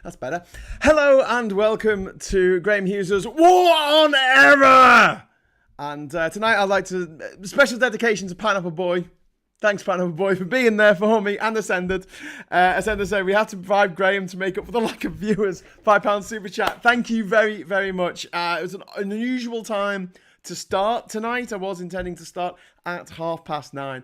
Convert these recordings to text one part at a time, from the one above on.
That's better. Hello and welcome to Graham Hughes' War on Error. And tonight I'd like to special dedication to Pineapple Boy. Thanks, Pineapple Boy, for being there for me and Ascended. Ascended said we had to bribe Graham to make up for the lack of viewers. £5 super chat. Thank you very, very much. It was an unusual time to start tonight. I was intending to start at 9:30,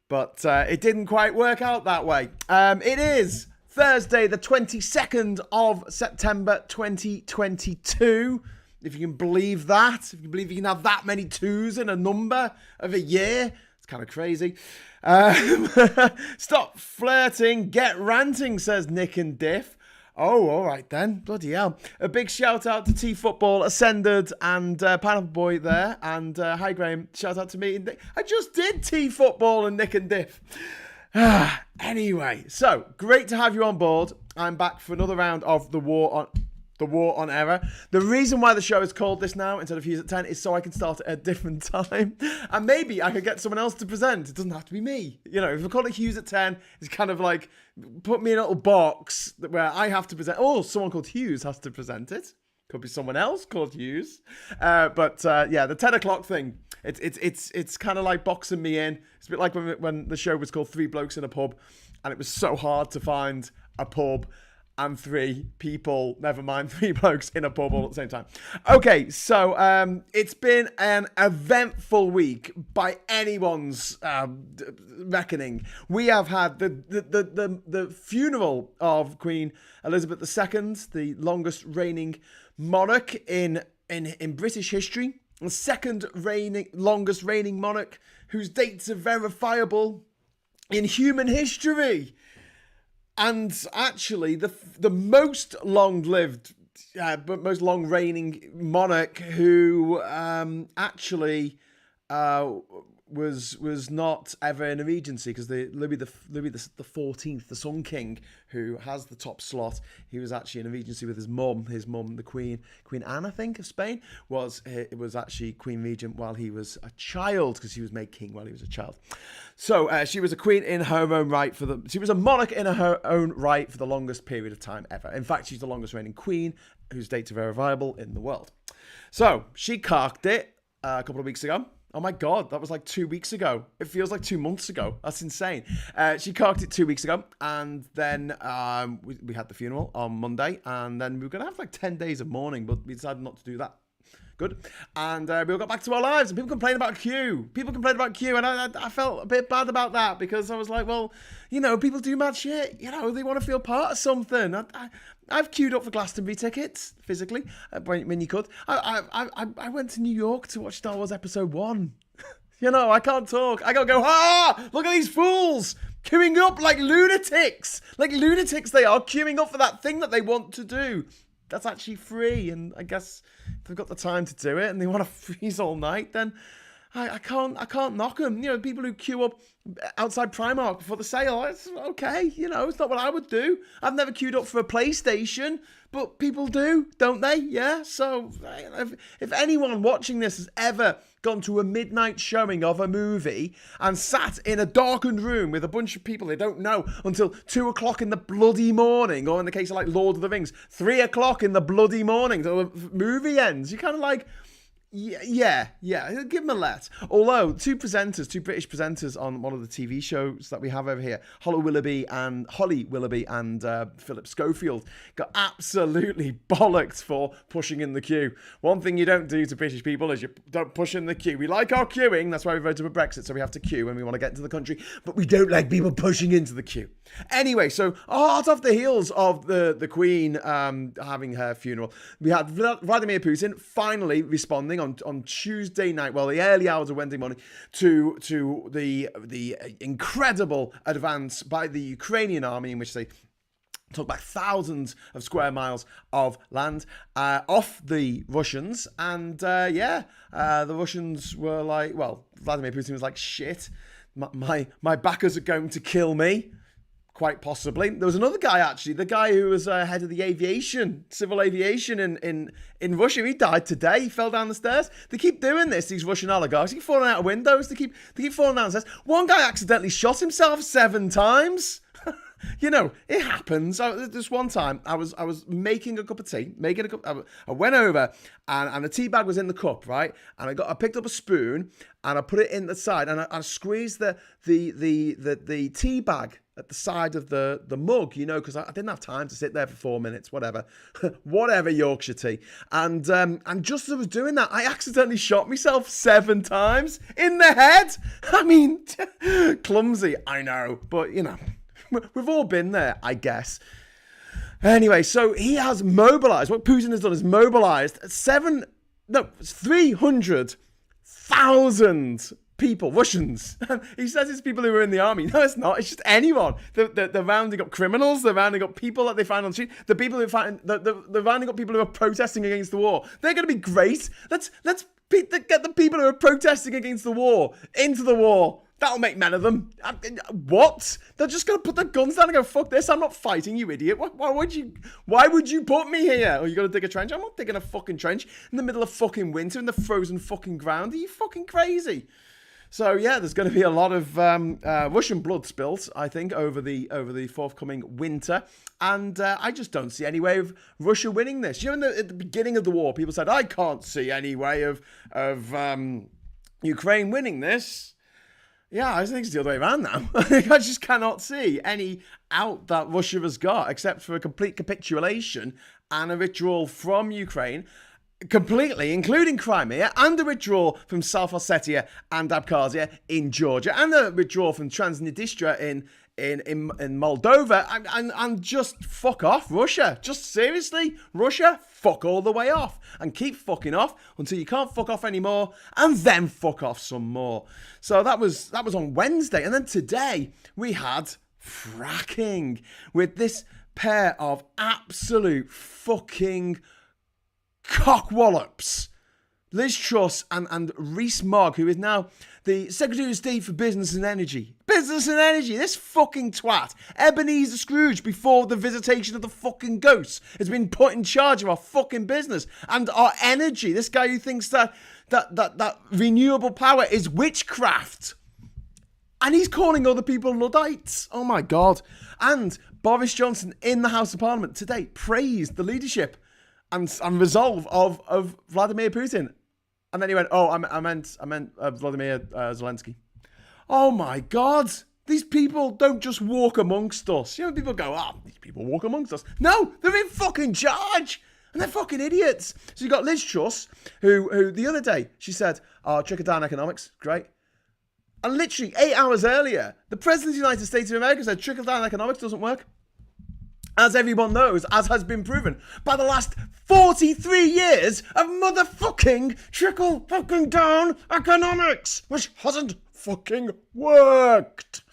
but it didn't quite work out that way. It is Thursday, the 22nd of September, 2022. If you can believe that, if you believe you can have that many twos in a number of a year, it's kind of crazy. Stop flirting, get ranting, says Nick and Diff. Oh, all right then. Bloody hell. A big shout out to T-Football, Ascended, and Pineapple Boy there. And hi, Graham. Shout out to me and Nick. I just did T-Football and Nick and Diff. Anyway, so great to have you on board. I'm back for another round of the War on Error. The reason why the show is called this now instead of Hughes at 10 is so I can start at a different time. And maybe I could get someone else to present. It doesn't have to be me. You know, if we call it Hughes at 10, it's kind of like put me in a little box where I have to present. Oh, someone called Hughes has to present it. Could be someone else called Hughes. But yeah, the 10 o'clock thing, it's kind of like boxing me in. It's a bit like when the show was called Three Blokes in a Pub, and it was so hard to find a pub and three people, never mind three blokes in a pub all at the same time. Okay, so it's been an eventful week by anyone's reckoning. We have had the funeral of Queen Elizabeth II, the longest reigning monarch in British history, the second longest reigning monarch whose dates are verifiable in human history. And actually, the most long-lived, but most long-reigning monarch who actually was not ever in a regency, because Louis the 14th, the Sun King, who has the top slot, he was actually in a regency with his mum. His mum, the Queen Anne, I think, of Spain, was actually Queen Regent while he was a child, because he was made king while he was a child. So she was a queen in her own right she was a monarch in her own right for the longest period of time ever. In fact, she's the longest reigning queen whose dates are verifiable in the world. So she carked it a couple of weeks ago. Oh my God, that was like 2 weeks ago. It feels like 2 months ago. That's insane. She carked it 2 weeks ago, and then we had the funeral on Monday, and then we were going to have like 10 days of mourning, but we decided not to do that. Good. And we all got back to our lives, and people complained about Q. And I felt a bit bad about that, because I was like, well, you know, people do mad shit. You know, they want to feel part of something. I've queued up for Glastonbury tickets, physically, when you could. I went to New York to watch Star Wars Episode 1. You know, I can't talk. I gotta go, look at these fools queuing up like lunatics. Like lunatics they are, queuing up for that thing that they want to do. That's actually free, and I guess if they've got the time to do it and they want to freeze all night, then I can't knock them. You know, people who queue up outside Primark before the sale, it's okay. You know, it's not what I would do. I've never queued up for a PlayStation, but people do, don't they? Yeah. So if anyone watching this has ever gone to a midnight showing of a movie and sat in a darkened room with a bunch of people they don't know until 2 o'clock in the bloody morning, or in the case of like Lord of the Rings, 3 o'clock in the bloody morning till the movie ends, you're kind of like, yeah, give them a let. Although two British presenters on one of the TV shows that we have over here, Holly Willoughby and Philip Schofield, got absolutely bollocked for pushing in the queue. One thing you don't do to British people is you don't push in the queue. We like our queuing, that's why we voted for Brexit, so we have to queue when we want to get into the country, but we don't like people pushing into the queue. Anyway, so hot off the heels of the Queen having her funeral, we had Vladimir Putin finally responding on Tuesday night, well, the early hours of Wednesday morning, to the incredible advance by the Ukrainian army, in which they took back thousands of square miles of land off the Russians. And the Russians were like, well, Vladimir Putin was like, shit, my backers are going to kill me. Quite possibly. There was another guy, actually, the guy who was head of the civil aviation in Russia. He died today. He fell down the stairs. They keep doing this, these Russian oligarchs. They keep falling out of windows. They keep falling down the stairs. One guy accidentally shot himself 7 times. You know, it happens. This one time, I was making a cup of tea, I went over, and the tea bag was in the cup, right? And I picked up a spoon, and I put it in the side, and I squeezed the tea bag at the side of the mug, you know, because I didn't have time to sit there for 4 minutes, whatever, Yorkshire tea. And just as I was doing that, I accidentally shot myself 7 times in the head. I mean, clumsy, I know, but you know. We've all been there, I guess. Anyway, so he has mobilized. What Putin has done is mobilized 300,000 people, Russians. He says it's people who are in the army. No, it's not. It's just anyone. They're rounding up criminals. They're rounding up people that they find on the street. The people who find they're rounding up people who are protesting against the war. They're going to be great. Let's get the people who are protesting against the war into the war. That'll make men of them. What? They're just going to put their guns down and go, fuck this, I'm not fighting, you idiot. Why would you put me here? Oh, you got to dig a trench? I'm not digging a fucking trench in the middle of fucking winter in the frozen fucking ground. Are you fucking crazy? So, yeah, there's going to be a lot of Russian blood spilt, I think, over the forthcoming winter. And I just don't see any way of Russia winning this. You know, at the beginning of the war, people said, I can't see any way of Ukraine winning this. Yeah, I think it's the other way around now. I just cannot see any out that Russia has got, except for a complete capitulation and a withdrawal from Ukraine, completely, including Crimea, and a withdrawal from South Ossetia and Abkhazia in Georgia, and a withdrawal from Transnistria in Moldova, and just fuck off, Russia. Just seriously, Russia, fuck all the way off. And keep fucking off until you can't fuck off anymore, and then fuck off some more. So that was on Wednesday. And then today, we had fracking with this pair of absolute fucking cockwallops. Liz Truss and Rees-Mogg, who is now the Secretary of State for Business and Energy. Business and Energy, this fucking twat. Ebenezer Scrooge, before the visitation of the fucking ghosts, has been put in charge of our fucking business and our energy. This guy who thinks that renewable power is witchcraft. And he's calling other people Luddites. Oh my God. And Boris Johnson in the House of Parliament today praised the leadership and resolve of Vladimir Putin. And then he went, oh, I meant Vladimir Zelensky. Oh my God. These people don't just walk amongst us. You know, people go, these people walk amongst us. No, they're in fucking charge. And they're fucking idiots. So you got Liz Truss, who the other day, she said, trickle-down economics, great. And literally 8 hours earlier, the President of the United States of America said trickle-down economics doesn't work. As everyone knows, as has been proven by the last 43 years of motherfucking trickle-fucking-down economics, which hasn't fucking worked.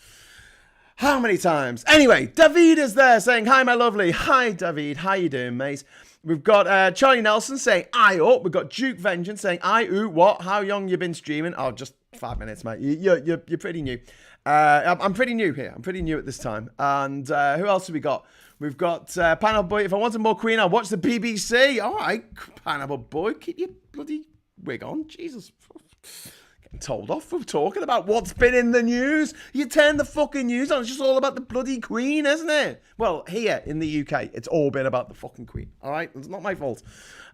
How many times? Anyway, David is there saying, hi, my lovely. Hi, David. How you doing, mate? We've got Charlie Nelson saying, I up. We've got Duke Vengeance saying, what? How long you been streaming? Oh, just 5 minutes, mate. You're pretty new. I'm pretty new here. I'm pretty new at this time. And who else have we got? We've got Pineapple Boy. If I wanted more Queen, I'd watch the BBC. All right, Pineapple Boy, keep your bloody wig on. Jesus. Getting told off for talking about what's been in the news. You turn the fucking news on. It's just all about the bloody Queen, isn't it? Well, here in the UK, it's all been about the fucking Queen. All right? It's not my fault.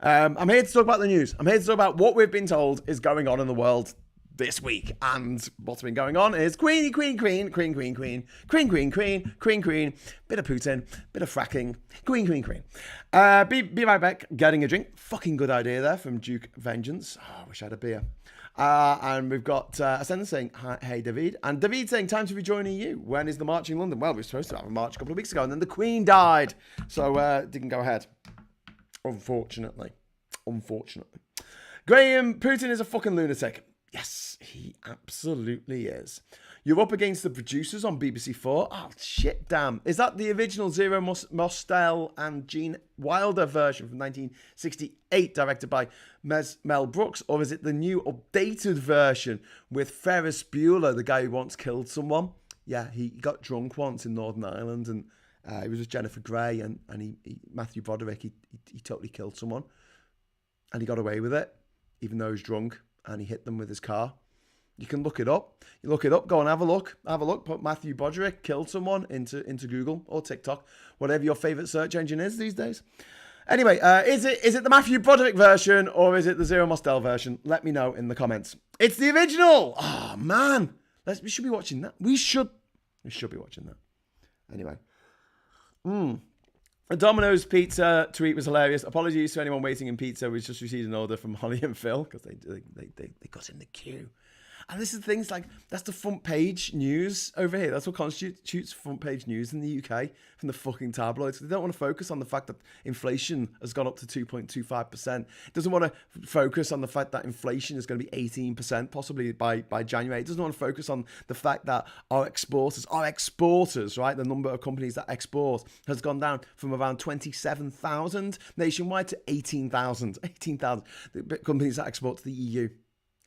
I'm here to talk about the news. I'm here to talk about what we've been told is going on in the world this week. And what's been going on is Queen. Bit of Putin, bit of fracking, Queen. Be right back, getting a drink. Fucking good idea there from Duke Vengeance. Oh, I wish I had a beer. And we've got Ascendant saying, hey, David. And David saying, time to be joining you. When is the march in London? Well, we were supposed to have a march a couple of weeks ago, and then the Queen died. So it didn't go ahead. Unfortunately. Graham, Putin is a fucking lunatic. Yes, he absolutely is. You're up against the producers on BBC 4. Oh, shit, damn. Is that the original Zero Mostel and Gene Wilder version from 1968, directed by Mel Brooks? Or is it the new updated version with Ferris Bueller, the guy who once killed someone? Yeah, he got drunk once in Northern Ireland, and he was with Jennifer Grey, and Matthew Broderick, he totally killed someone. And he got away with it, even though he was drunk. And he hit them with his car. You can look it up. You look it up. Go and have a look. Have a look. Put Matthew Broderick killed someone into Google or TikTok, whatever your favorite search engine is these days. Anyway, is it the Matthew Broderick version or is it the Zero Mostel version? Let me know in the comments. It's the original. Oh man, we should be watching that. We should be watching that. Anyway, a Domino's pizza tweet was hilarious. Apologies to anyone waiting in pizza. We just received an order from Holly and Phil because they got in the queue. And this is things like, that's the front page news over here. That's what constitutes front page news in the UK from the fucking tabloids. They don't want to focus on the fact that inflation has gone up to 2.25%. It doesn't want to focus on the fact that inflation is going to be 18% possibly by January. It doesn't want to focus on the fact that our exporters, right, the number of companies that export has gone down from around 27,000 nationwide to 18,000. 18,000 companies that export to the EU.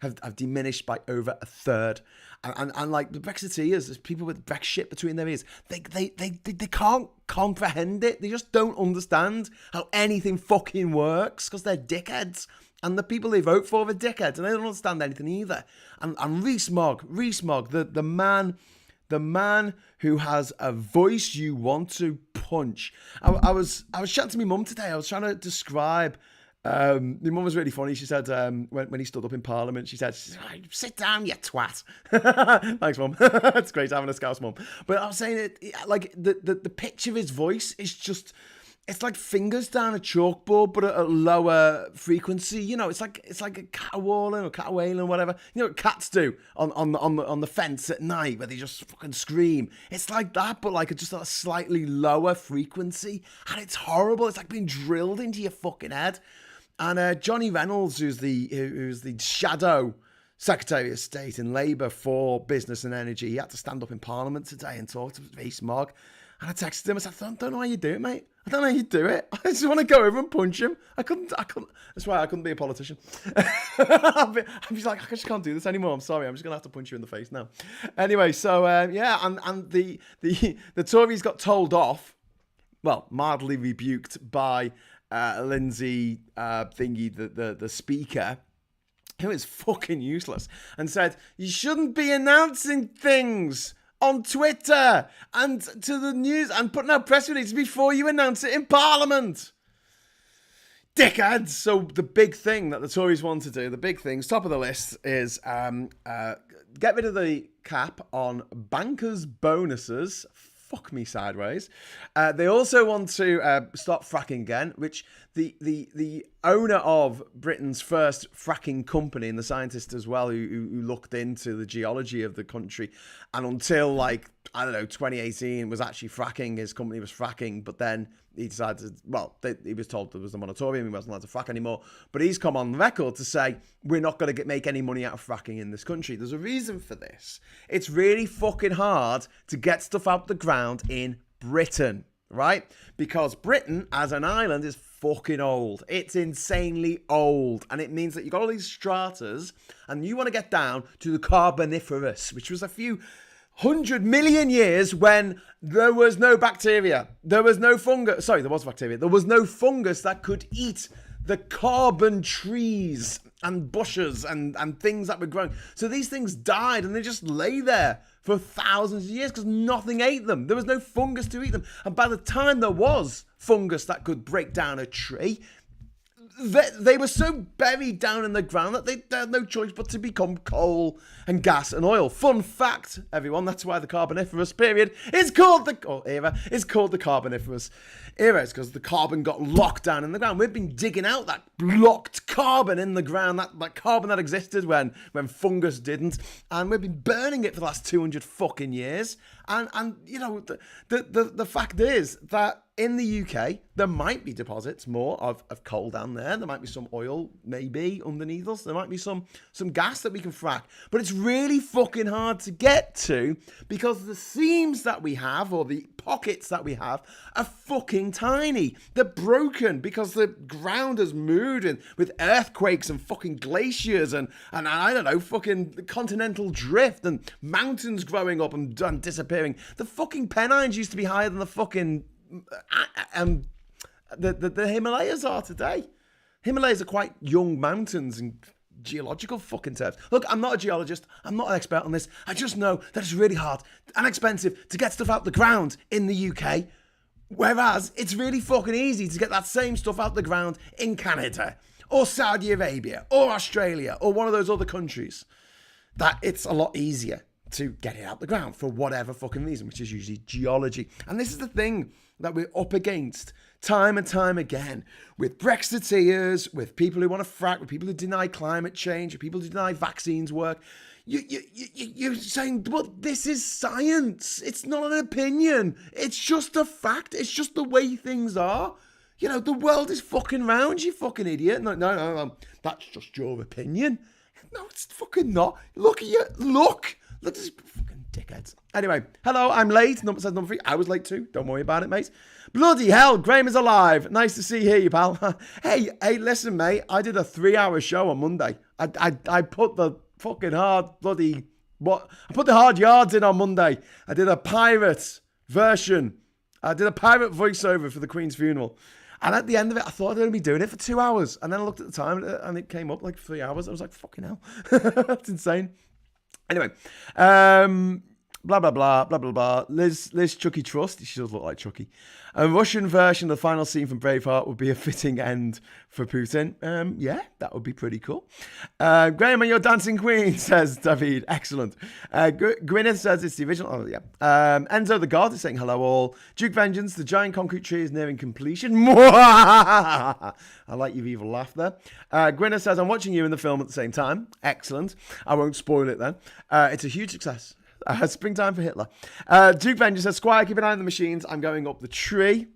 Have diminished by over a third, and like the Brexiteers, there's people with Brexit between their ears. They can't comprehend it. They just don't understand how anything fucking works because they're dickheads, and the people they vote for are dickheads, and they don't understand anything either. And Rees-Mogg, the man who has a voice you want to punch. I was chatting to my mum today. I was trying to describe. My mum was really funny. She said when he stood up in Parliament, she said, "Sit down, you twat." Thanks, Mum. It's great having a Scouse mum. But I was saying like the pitch of his voice is just, it's like fingers down a chalkboard, but at a lower frequency. You know, it's like a caterwauling or caterwailing, whatever. You know what cats do on the fence at night where they just fucking scream. It's like that, but like just at a slightly lower frequency, and it's horrible. It's like being drilled into your fucking head. And Johnny Reynolds, who's the shadow Secretary of State in Labour for Business and Energy, he had to stand up in Parliament today and talk to Rees-Mogg. And I texted him. I said, I don't know how you do it, mate. I don't know how you do it. I just want to go over and punch him. I couldn't. That's why I couldn't be a politician. I'm just like, I just can't do this anymore. I'm sorry. I'm just going to have to punch you in the face now. Anyway, so, yeah. And the Tories got told off, well, mildly rebuked by Lindsay Thingy, the speaker, who is fucking useless, and said, you shouldn't be announcing things on Twitter and to the news and putting out press releases before you announce it in Parliament. Dickheads. So the big thing that the Tories want to do, the big things, top of the list, is get rid of the cap on bankers' bonuses. Fuck me sideways. They also want to stop fracking again, which the owner of Britain's first fracking company and the scientist as well who looked into the geology of the country, and until 2018 was actually fracking, his company was fracking, but then he decided, he was told there was a moratorium, he wasn't allowed to frack anymore, but he's come on record to say, we're not going to make any money out of fracking in this country. There's a reason for this. It's really fucking hard to get stuff out the ground in Britain, right? Because Britain, as an island, is fucking old. It's insanely old. And it means that you've got all these stratas, and you want to get down to the Carboniferous, which was a few 100 million years when there was no bacteria. There was no fungus. Sorry, there was bacteria. There was no fungus that could eat the carbon trees and bushes and things that were growing. So these things died and they just lay there for thousands of years because nothing ate them. There was no fungus to eat them. And by the time there was fungus that could break down a tree, they were so buried down in the ground that they had no choice but to become coal and gas and oil. Fun fact, everyone, that's why the Carboniferous period is called the Carboniferous era. It's because the carbon got locked down in the ground. We've been digging out that locked carbon in the ground, that carbon that existed when fungus didn't, and we've been burning it for the last 200 fucking years. And you know, the fact is that in the UK, there might be deposits more of coal down there. There might be some oil, maybe, underneath us. There might be some gas that we can frack. But it's really fucking hard to get to because the seams that we have, or the pockets that we have, are fucking tiny. They're broken because the ground has moved and with earthquakes and fucking glaciers and I don't know, fucking continental drift and mountains growing up and disappearing. The fucking Pennines used to be higher than the fucking the Himalayas are today. Himalayas are quite young mountains and geological fucking terms. Look, I'm not a geologist. I'm not an expert on this. I just know that it's really hard and expensive to get stuff out the ground in the UK. Whereas it's really fucking easy to get that same stuff out the ground in Canada or Saudi Arabia or Australia or one of those other countries. That it's a lot easier to get it out the ground for whatever fucking reason, which is usually geology. And this is the thing that we're up against time and time again with Brexiteers, with people who want to frack, with people who deny climate change, with people who deny vaccines work. You're saying, well, this is science. It's not an opinion. It's just a fact. It's just the way things are. You know, the world is fucking round, you fucking idiot. No. That's just your opinion. No, it's fucking not. Look at you. Look at this fucking dickheads. Anyway, hello, I'm late. Number says number 3. I was late too. Don't worry about it, mate. Bloody hell, Graham is alive. Nice to see you, pal. hey, listen, mate. I did a 3-hour show on Monday. I put the fucking hard bloody... What? I put the hard yards in on Monday. I did a pirate version. I did a pirate voiceover for the Queen's funeral. And at the end of it, I thought I'd only be doing it for 2 hours. And then I looked at the time and it came up like 3 hours. I was like, fucking hell. That's insane. Anyway, blah, blah, blah, blah, blah, blah. Liz Chucky Trust. She does look like Chucky. A Russian version of the final scene from Braveheart would be a fitting end for Putin. Yeah, that would be pretty cool. Graham and your dancing queen, says David. Excellent. Gwyneth says it's the original. Oh, yeah. Enzo the God is saying hello all. Duke Vengeance, the giant concrete tree is nearing completion. I like your evil laugh there. Gwyneth says, I'm watching you in the film at the same time. Excellent. I won't spoil it then. It's a huge success. Springtime for Hitler. Duke Vengeance says, Squire, keep an eye on the machines. I'm going up the tree.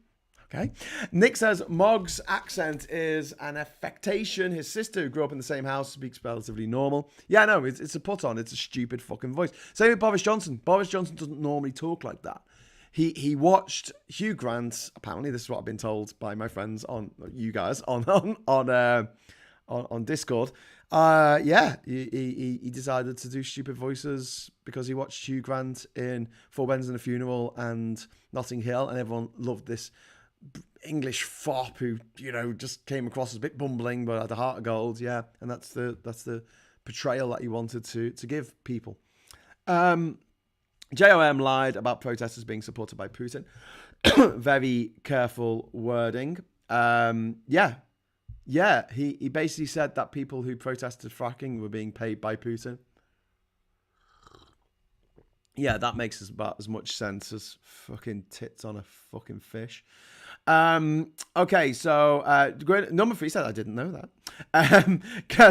Okay. Nick says, Mog's accent is an affectation. His sister, who grew up in the same house, speaks relatively normal. Yeah, no, it's a put on. It's a stupid fucking voice. Same with Boris Johnson. Boris Johnson doesn't normally talk like that. He watched Hugh Grant. Apparently, this is what I've been told by my friends you guys on Discord. He decided to do stupid voices because he watched Hugh Grant in Four Weddings and a Funeral and Notting Hill, and everyone loved this English fop who, you know, just came across as a bit bumbling but had a heart of gold. Yeah, and that's the portrayal that he wanted to give people. JOM lied about protesters being supported by Putin. Very careful wording. Yeah, he basically said that people who protested fracking were being paid by Putin. Yeah, that makes about as much sense as fucking tits on a fucking fish. Okay, so number 3 said I didn't know that. I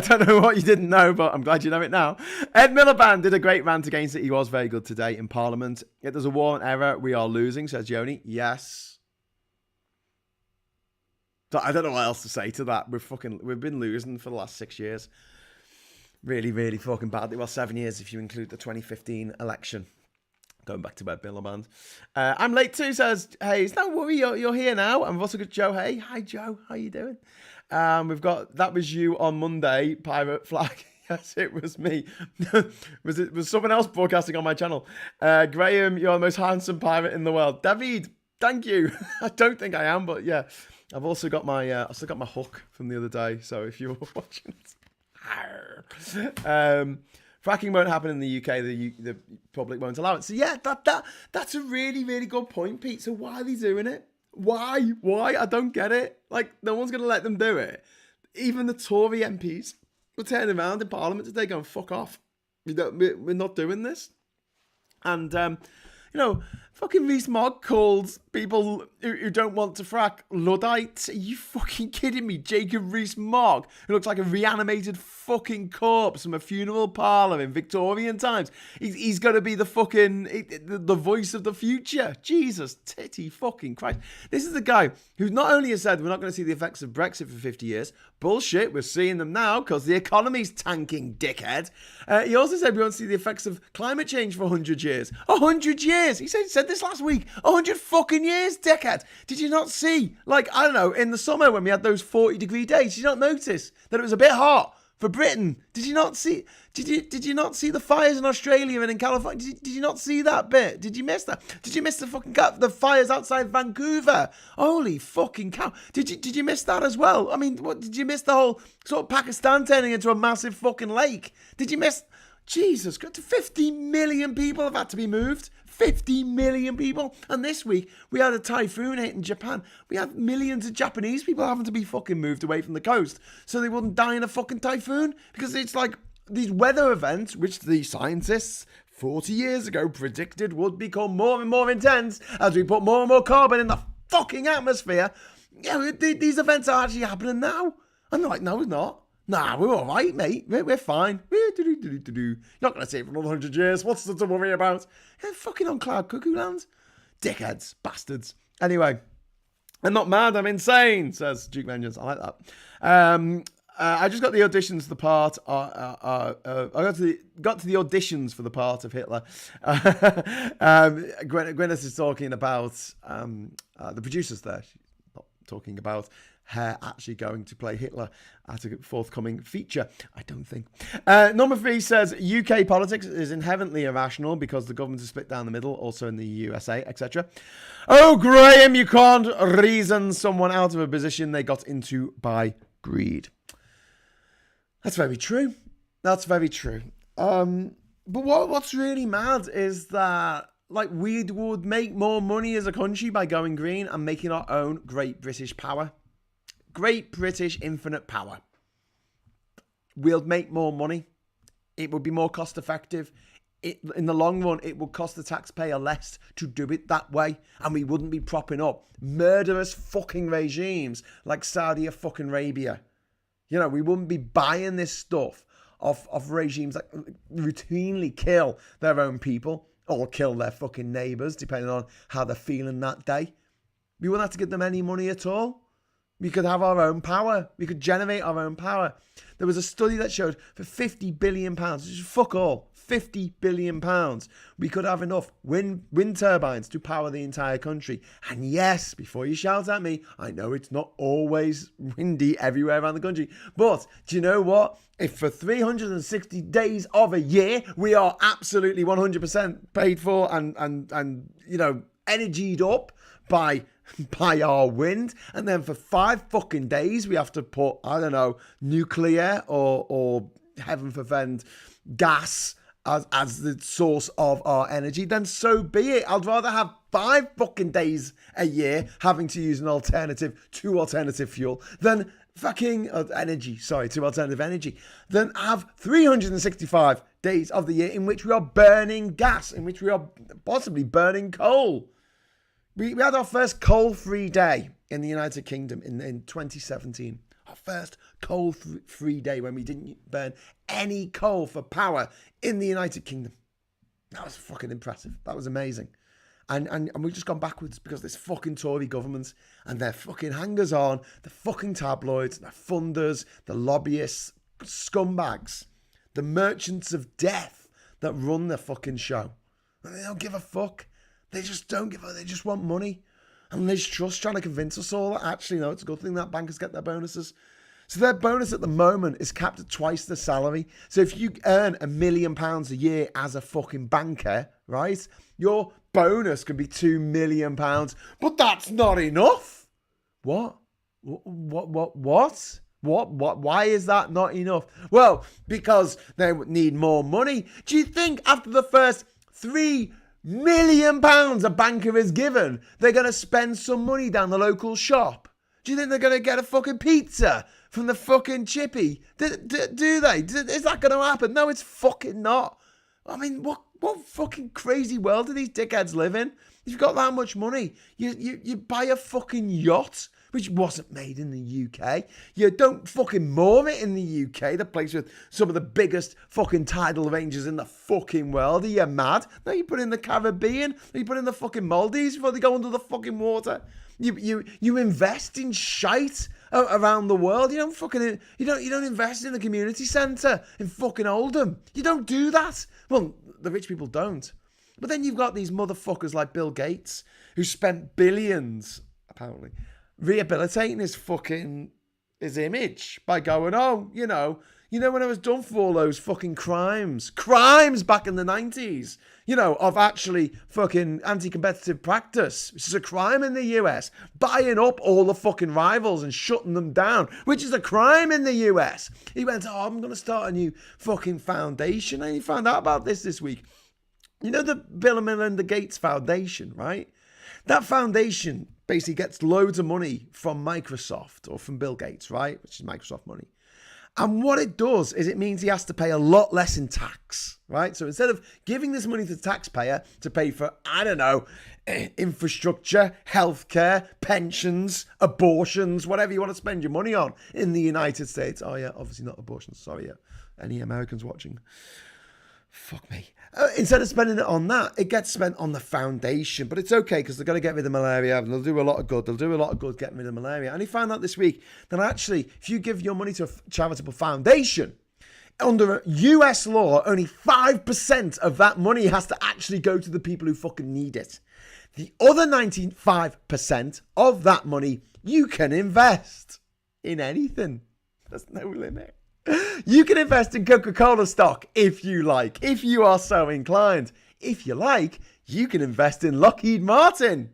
don't know what you didn't know, but I'm glad you know it now. Ed Miliband did a great rant against it. He was very good today in Parliament. If there's a war and error, we are losing, says Yoni. Yes. I don't know what else to say to that. We've been losing for the last 6 years. Really, really fucking badly. Well, 7 years if you include the 2015 election. Going back to Ed Miliband. I'm late too, says Hayes. Don't worry, you're here now. And we've also got Joe Hay. Hi, Joe. How you doing? We've got That Was You on Monday, Pirate Flag. Yes, it was me. was someone else broadcasting on my channel. Graham, you're the most handsome pirate in the world. David, thank you. I don't think I am, but yeah. I've also got my I still got my hook from the other day. So if you were watching it, fracking won't happen in the UK. The public won't allow it. So yeah, that's a really, really good point, Pete. So why are they doing it? Why? I don't get it. Like, no one's gonna let them do it. Even the Tory MPs were turning around in Parliament today, going, "Fuck off. We're not doing this." And fucking Rees-Mogg called people who don't want to frack Luddites. Are you fucking kidding me? Jacob Rees-Mogg, who looks like a reanimated fucking corpse from a funeral parlour in Victorian times. He's going to be the voice of the future. Jesus, titty fucking Christ. This is the guy who not only has said we're not going to see the effects of Brexit for 50 years. Bullshit, we're seeing them now because the economy's tanking, dickhead. He also said we won't see the effects of climate change for 100 years. 100 years! He said this last week. 100 fucking years, dickhead. Did you not see? Like, I don't know, in the summer when we had those 40-degree days, did you not notice that it was a bit hot for Britain. Did you not see? Did you not see the fires in Australia and in California? Did you not see that bit? Did you miss that? Did you miss the fucking the fires outside Vancouver? Holy fucking cow! Did you miss that as well? I mean, what did you miss the whole sort of Pakistan turning into a massive fucking lake? Did you miss? Jesus, 50 million people have had to be moved. 50 million people. And this week, we had a typhoon hitting Japan. We had millions of Japanese people having to be fucking moved away from the coast so they wouldn't die in a fucking typhoon. Because it's like these weather events, which the scientists 40 years ago predicted would become more and more intense as we put more and more carbon in the fucking atmosphere. Yeah, these events are actually happening now. And they're like, no, it's not. Nah, we're all right, mate. We're fine. You're not going to see it for another 100 years. What's there to worry about? Yeah, fucking on cloud cuckoo land. Dickheads. Bastards. Anyway, I'm not mad. I'm insane, says Duke Vengeance. I like that. I just got the auditions for the part. I got to the auditions for the part of Hitler. Gwyneth is talking about the producers there. She's not talking about her actually going to play Hitler at a forthcoming feature, I don't think. Number 3 says, UK politics is inherently irrational because the government is split down the middle, also in the USA, etc. Oh, Graham, you can't reason someone out of a position they got into by greed. That's very true. That's very true. But what's really mad is that we would make more money as a country by going green and making our own Great British power. Great British infinite power. We'll make more money. It would be more cost effective. In the long run, it would cost the taxpayer less to do it that way. And we wouldn't be propping up murderous fucking regimes like Saudi fucking Arabia. You know, we wouldn't be buying this stuff of regimes that routinely kill their own people or kill their fucking neighbours, depending on how they're feeling that day. We wouldn't have to give them any money at all. We could have our own power. We could generate our own power. There was a study that showed for £50 billion, which is fuck all, £50 billion, we could have enough wind turbines to power the entire country. And yes, before you shout at me, I know it's not always windy everywhere around the country. But do you know what? If for 360 days of a year, we are absolutely 100% paid for and you know, energied up by our wind, and then for 5 fucking days we have to put, I don't know, nuclear or heaven forfend gas as the source of our energy, then so be it. I'd rather have 5 fucking days a year having to use an alternative fuel than fucking alternative energy, than have 365 days of the year in which we are burning gas, in which we are possibly burning coal. We had our first coal-free day in the United Kingdom in 2017. Our first coal-free day when we didn't burn any coal for power in the United Kingdom. That was fucking impressive. That was amazing. And we've just gone backwards because this fucking Tory government and their fucking hangers-on, the fucking tabloids, the funders, the lobbyists, scumbags, the merchants of death that run the fucking show. And they don't give a fuck. They just don't give a... They just want money. And Liz Truss trying to convince us all that actually, no, it's a good thing that bankers get their bonuses. So their bonus at the moment is capped at twice the salary. So if you earn £1 million a year as a fucking banker, right, your bonus could be £2 million. But that's not enough. What? Why is that not enough? Well, because they need more money. Do you think after the first £3 million a banker is given, they're going to spend some money down the local shop? Do you think they're going to get a fucking pizza from the fucking chippy? Do they? Is that going to happen? No, it's fucking not. I mean, what fucking crazy world do these dickheads live in? If you've got that much money, you buy a fucking yacht, which wasn't made in the UK. You don't fucking moor it in the UK, the place with some of the biggest fucking tidal ranges in the fucking world. Are you mad? No, you put it in the Caribbean. You put it in the fucking Maldives before they go under the fucking water. You invest in shite around the world. You don't invest in the community centre in fucking Oldham. You don't do that. Well, the rich people don't. But then you've got these motherfuckers like Bill Gates who spent billions, apparently, rehabilitating his image by going, oh, You know, when I was done for all those fucking crimes back in the 90s, you know, of actually fucking anti-competitive practice, which is a crime in the US, buying up all the fucking rivals and shutting them down, which is a crime in the US. He went, oh, I'm going to start a new fucking foundation. And he found out about this week. You know the Bill and Melinda Gates Foundation, right? That foundation basically gets loads of money from Microsoft or from Bill Gates, right? Which is Microsoft money. And what it does is it means he has to pay a lot less in tax, right? So instead of giving this money to the taxpayer to pay for, I don't know, infrastructure, healthcare, pensions, abortions, whatever you want to spend your money on in the United States. Oh yeah, obviously not abortions. Sorry, yeah. Any Americans watching? Fuck me. Instead of spending it on that, it gets spent on the foundation. But it's okay because they're going to get rid of malaria and they'll do a lot of good. They'll do a lot of good getting rid of malaria. And he found out this week that actually, if you give your money to a charitable foundation, under US law, only 5% of that money has to actually go to the people who fucking need it. The other 95% of that money you can invest in anything. There's no limit. You can invest in Coca-Cola stock if you like, if you are so inclined. If you like, you can invest in Lockheed Martin.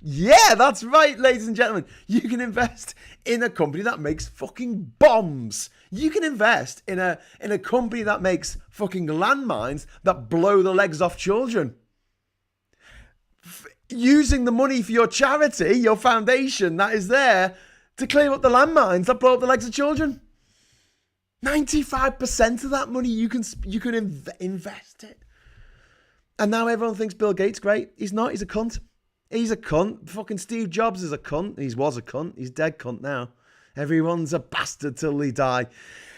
Yeah, that's right, ladies and gentlemen. You can invest in a company that makes fucking bombs. You can invest in a company that makes fucking landmines that blow the legs off children. Using the money for your charity, your foundation that is there to clear up the landmines that blow up the legs of children. 95% of that money you can invest it. And now everyone thinks Bill Gates great. He's not. He's a cunt. He's a cunt. Fucking Steve Jobs is a cunt. He was a cunt. He's dead cunt now. Everyone's a bastard till they die,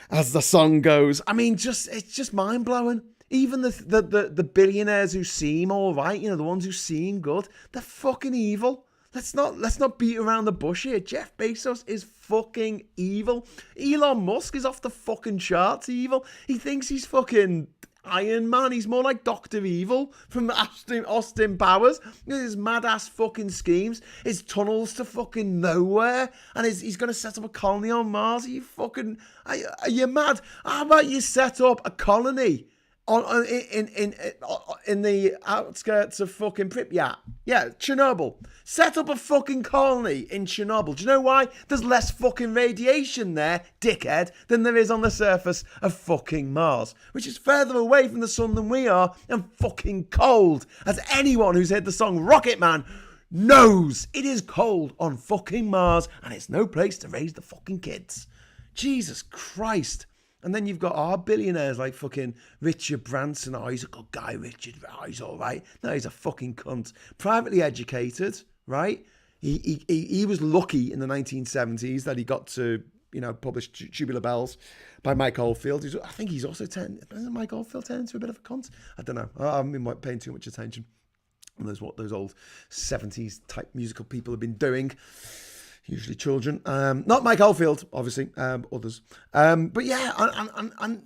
as the song goes. I mean, it's just mind blowing. Even the billionaires who seem all right, you know, the ones who seem good, they're fucking evil. Let's not beat around the bush here. Jeff Bezos is fucking evil. Elon Musk is off the fucking charts evil. He thinks he's fucking Iron Man. He's more like Dr. Evil from Austin Powers. His mad-ass fucking schemes. His tunnels to fucking nowhere. And he's going to set up a colony on Mars. Are you mad? How about you set up a colony in the outskirts of fucking Pripyat? Yeah, Chernobyl. Set up a fucking colony in Chernobyl. Do you know why? There's less fucking radiation there, dickhead, than there is on the surface of fucking Mars, which is further away from the sun than we are and fucking cold. As anyone who's heard the song Rocket Man knows, it is cold on fucking Mars and it's no place to raise the fucking kids. Jesus Christ. And then you've got our billionaires like fucking Richard Branson. Oh, he's a good guy, Richard. Oh, he's all right. No, he's a fucking cunt. Privately educated, right? He was lucky in the 1970s that he got to, you know, publish Tubular Bells by Mike Oldfield. I think he's also isn't Mike Oldfield turned into a bit of a cunt? I don't know. I haven't been paying too much attention. And there's what those old 70s type musical people have been doing. Usually children. Not Mike Oldfield, obviously, others. But yeah, and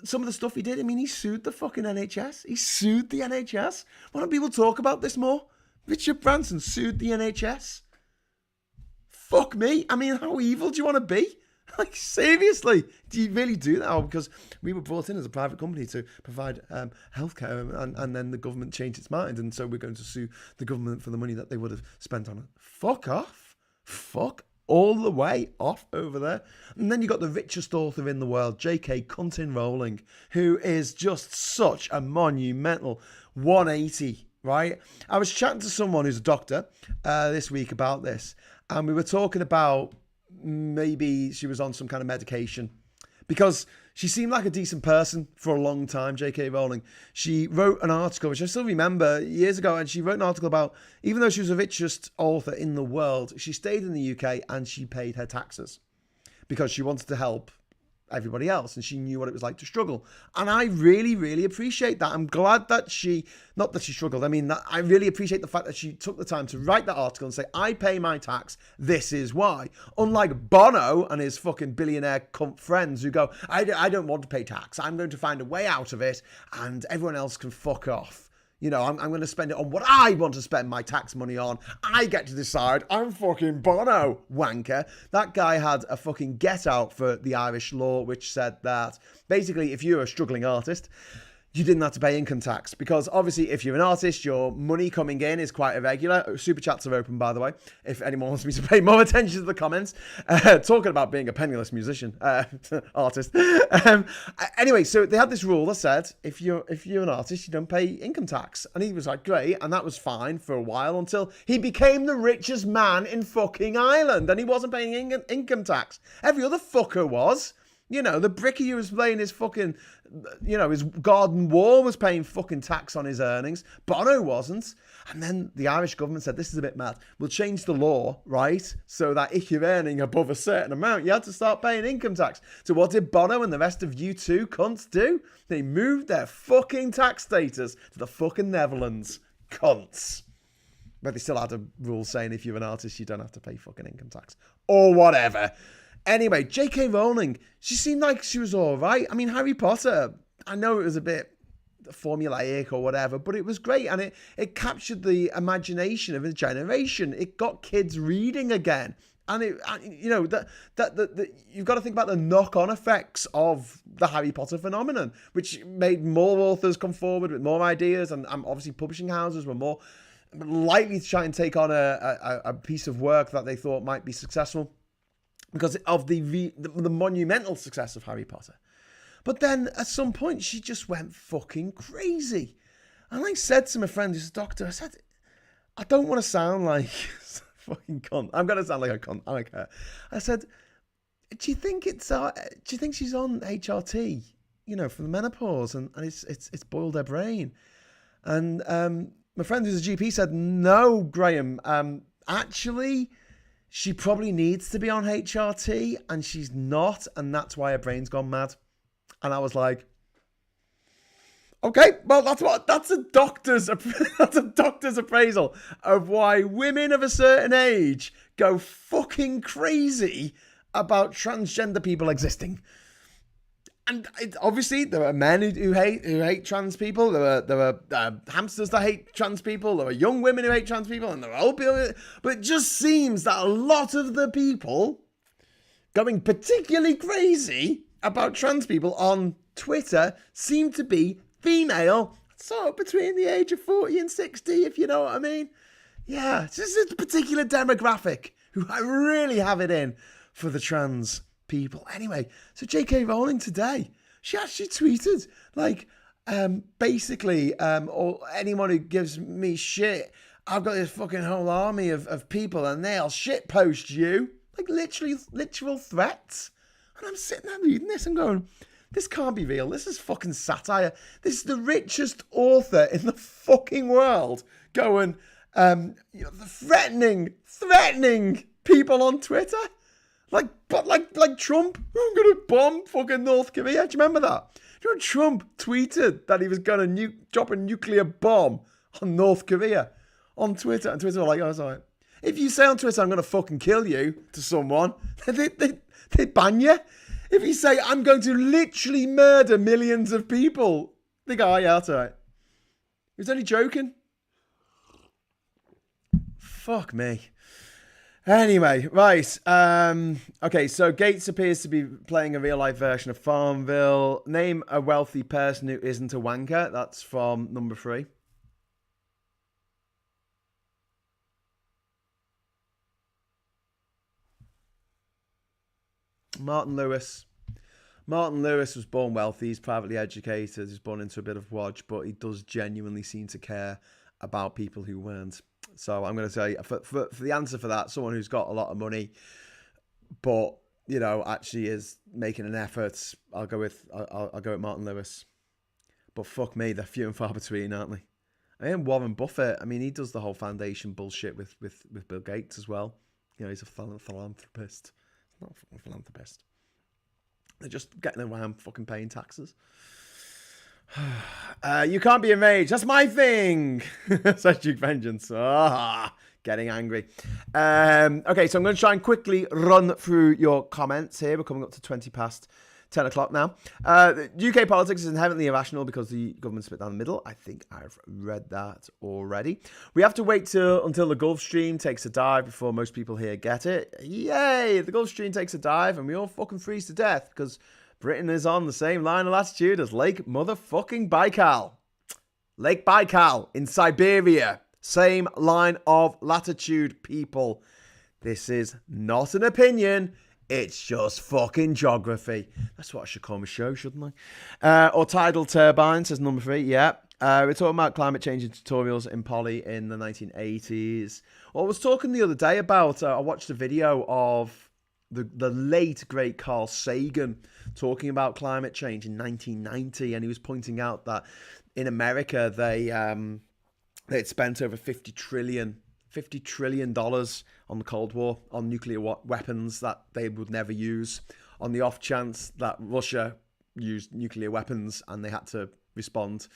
some of the stuff he did, I mean, he sued the fucking NHS. He sued the NHS. Why don't people talk about this more? Richard Branson sued the NHS. Fuck me. I mean, how evil do you want to be? Like, seriously, do you really do that? Oh, because we were brought in as a private company to provide healthcare, and then the government changed its mind, and so we're going to sue the government for the money that they would have spent on it. Fuck off. Fuck all the way off over there. And then you got the richest author in the world, J.K. Cuntin Rowling, who is just such a monumental 180, right? I was chatting to someone who's a doctor this week about this, and we were talking about maybe she was on some kind of medication, because she seemed like a decent person for a long time, J.K. Rowling. She wrote an article, which I still remember years ago, and she wrote an article about, even though she was the richest author in the world, she stayed in the UK and she paid her taxes because she wanted to help everybody else, and she knew what it was like to struggle. And I really, really appreciate that. I'm glad that not that she struggled, I mean, that I really appreciate the fact that she took the time to write that article and say, I pay my tax, this is why. Unlike Bono and his fucking billionaire cunt friends who go, I don't want to pay tax, I'm going to find a way out of it, and everyone else can fuck off. I'm going to spend it on what I want to spend my tax money on. I get to decide. I'm fucking Bono, wanker. That guy had a fucking get out for the Irish law, which said that basically if you're a struggling artist, you didn't have to pay income tax, because obviously if you're an artist, your money coming in is quite irregular. Super chats are open, by the way, if anyone wants me to pay more attention to the comments. Talking about being a penniless musician, artist. Anyway, so they had this rule that said if you're an artist, you don't pay income tax. And he was like, great, and that was fine for a while until he became the richest man in fucking Ireland, and he wasn't paying income tax. Every other fucker was. The brickie who was playing his fucking, his garden wall was paying fucking tax on his earnings. Bono wasn't. And then the Irish government said, this is a bit mad. We'll change the law, right? So that if you're earning above a certain amount, you had to start paying income tax. So what did Bono and the rest of you two cunts do? They moved their fucking tax status to the fucking Netherlands. Cunts. But they still had a rule saying if you're an artist, you don't have to pay fucking income tax. Or whatever. Anyway, J.K. Rowling, she seemed like she was all right. I mean, Harry Potter, I know it was a bit formulaic or whatever, but it was great, and it captured the imagination of a generation. It got kids reading again, and you've got to think about the knock-on effects of the Harry Potter phenomenon, which made more authors come forward with more ideas, and obviously publishing houses were more likely to try and take on a piece of work that they thought might be successful, because of the monumental success of Harry Potter. But then at some point she just went fucking crazy. And I said to my friend who's a doctor, I said, I don't want to sound like fucking cunt. I'm going to sound like a cunt. I don't care. I said, do you think she's on HRT, for the menopause, and it's boiled her brain? And my friend who's a GP said, no, Graham, actually, she probably needs to be on HRT, and she's not, and that's why her brain's gone mad. And I was like, okay, well, that's a doctor's appraisal of why women of a certain age go fucking crazy about transgender people existing. And obviously, there are men who hate trans people. There are hamsters that hate trans people. There are young women who hate trans people, and there are old people. But it just seems that a lot of the people going particularly crazy about trans people on Twitter seem to be female, sort of between the age of 40 and 60, if you know what I mean. Yeah, it's just a particular demographic who I really have it in for the trans people. Anyway, so J.K. Rowling today, she actually tweeted basically, or anyone who gives me shit, I've got this fucking whole army of people and they'll shit post you, like literal threats. And I'm sitting there reading this and going, this can't be real. This is fucking satire. This is the richest author in the fucking world going, threatening people on Twitter. Like Trump, I'm going to bomb fucking North Korea. Do you remember that? Do you know Trump tweeted that he was going to drop a nuclear bomb on North Korea on Twitter? And Twitter were like, oh, sorry. If you say on Twitter, I'm going to fucking kill you to someone, they ban you. If you say, I'm going to literally murder millions of people, they go, oh, yeah, that's all right. He was only joking. Fuck me. Anyway, right. Okay, so Gates appears to be playing a real-life version of Farmville. Name a wealthy person who isn't a wanker. That's from number 3. Martin Lewis. Martin Lewis was born wealthy. He's privately educated. He's born into a bit of wodge, but he does genuinely seem to care about people who weren't. So I'm going to say for the answer for that, someone who's got a lot of money, but actually is making an effort. I'll go with Martin Lewis. But fuck me, they're few and far between, aren't they? I mean, Warren Buffett. I mean, he does the whole foundation bullshit with Bill Gates as well. He's a philanthropist. Not a fucking philanthropist. They're just getting around fucking paying taxes. You can't be enraged. That's my thing. Says Duke Vengeance. Getting angry. Okay, so I'm going to try and quickly run through your comments here. We're coming up to 20 past 10 o'clock now. UK politics is inherently irrational because the government's split down the middle. I think I've read that already. We have to wait until the Gulf Stream takes a dive before most people here get it. Yay! The Gulf Stream takes a dive and we all fucking freeze to death because Britain is on the same line of latitude as Lake motherfucking Baikal. Lake Baikal in Siberia. Same line of latitude, people. This is not an opinion. It's just fucking geography. That's what I should call my show, shouldn't I? Or Tidal Turbines says number 3. Yeah. We're talking about climate change tutorials in Poly in the 1980s. Well, I was talking the other day about, I watched a video of the late, great Carl Sagan talking about climate change in 1990. And he was pointing out that in America, they'd spent over $50 trillion on the Cold War, on nuclear weapons that they would never use, on the off chance that Russia used nuclear weapons and they had to respond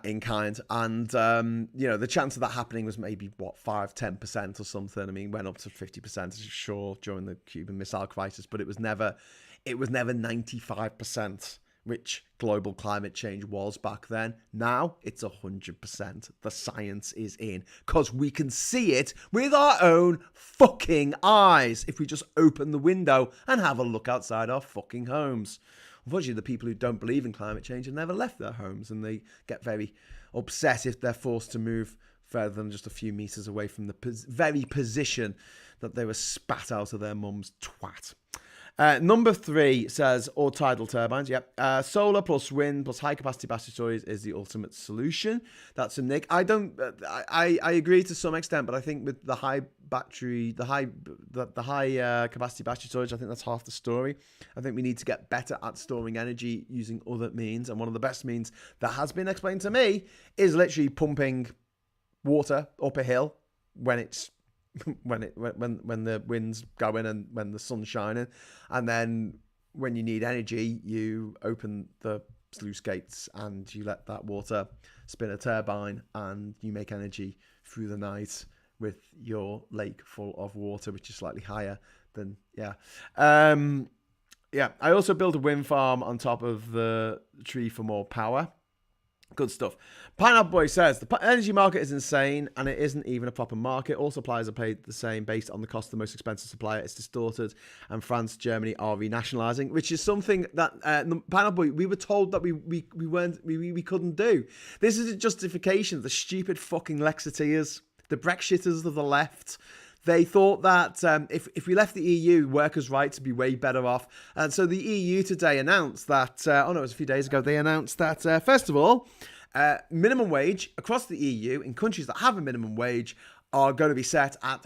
in kind. And, the chance of that happening was maybe, 5-10% or something. I mean, went up to 50%, sure, during the Cuban Missile Crisis, but it was never 95%. Which global climate change was back then. Now it's 100%. The science is in. Because we can see it with our own fucking eyes if we just open the window and have a look outside our fucking homes. Unfortunately, the people who don't believe in climate change have never left their homes and they get very upset if they're forced to move further than just a few meters away from the very position that they were spat out of their mum's twat. Number 3 says, or tidal turbines, yep. Solar plus wind plus high capacity battery storage is the ultimate solution. That's from Nick. I agree to some extent, but I think with the high capacity battery storage, I think that's half the story. I think we need to get better at storing energy using other means. And one of the best means that has been explained to me is literally pumping water up a hill when it's when the wind's going and when the sun's shining, and then when you need energy, you open the sluice gates and you let that water spin a turbine, and you make energy through the night with your lake full of water, which is slightly higher than I also built a wind farm on top of the tree for more power. Good stuff. Pineapple Boy says, the energy market is insane and it isn't even a proper market. All suppliers are paid the same based on the cost of the most expensive supplier. It's distorted, and France, Germany are renationalising, which is something that Pineapple Boy, we were told that we couldn't do. This is a justification of the stupid fucking Lexiteers, the Brexiters of the left. They thought that if we left the EU, workers' rights would be way better off. And so the EU today announced that, it was a few days ago, they announced that, first of all, minimum wage across the EU in countries that have a minimum wage are going to be set at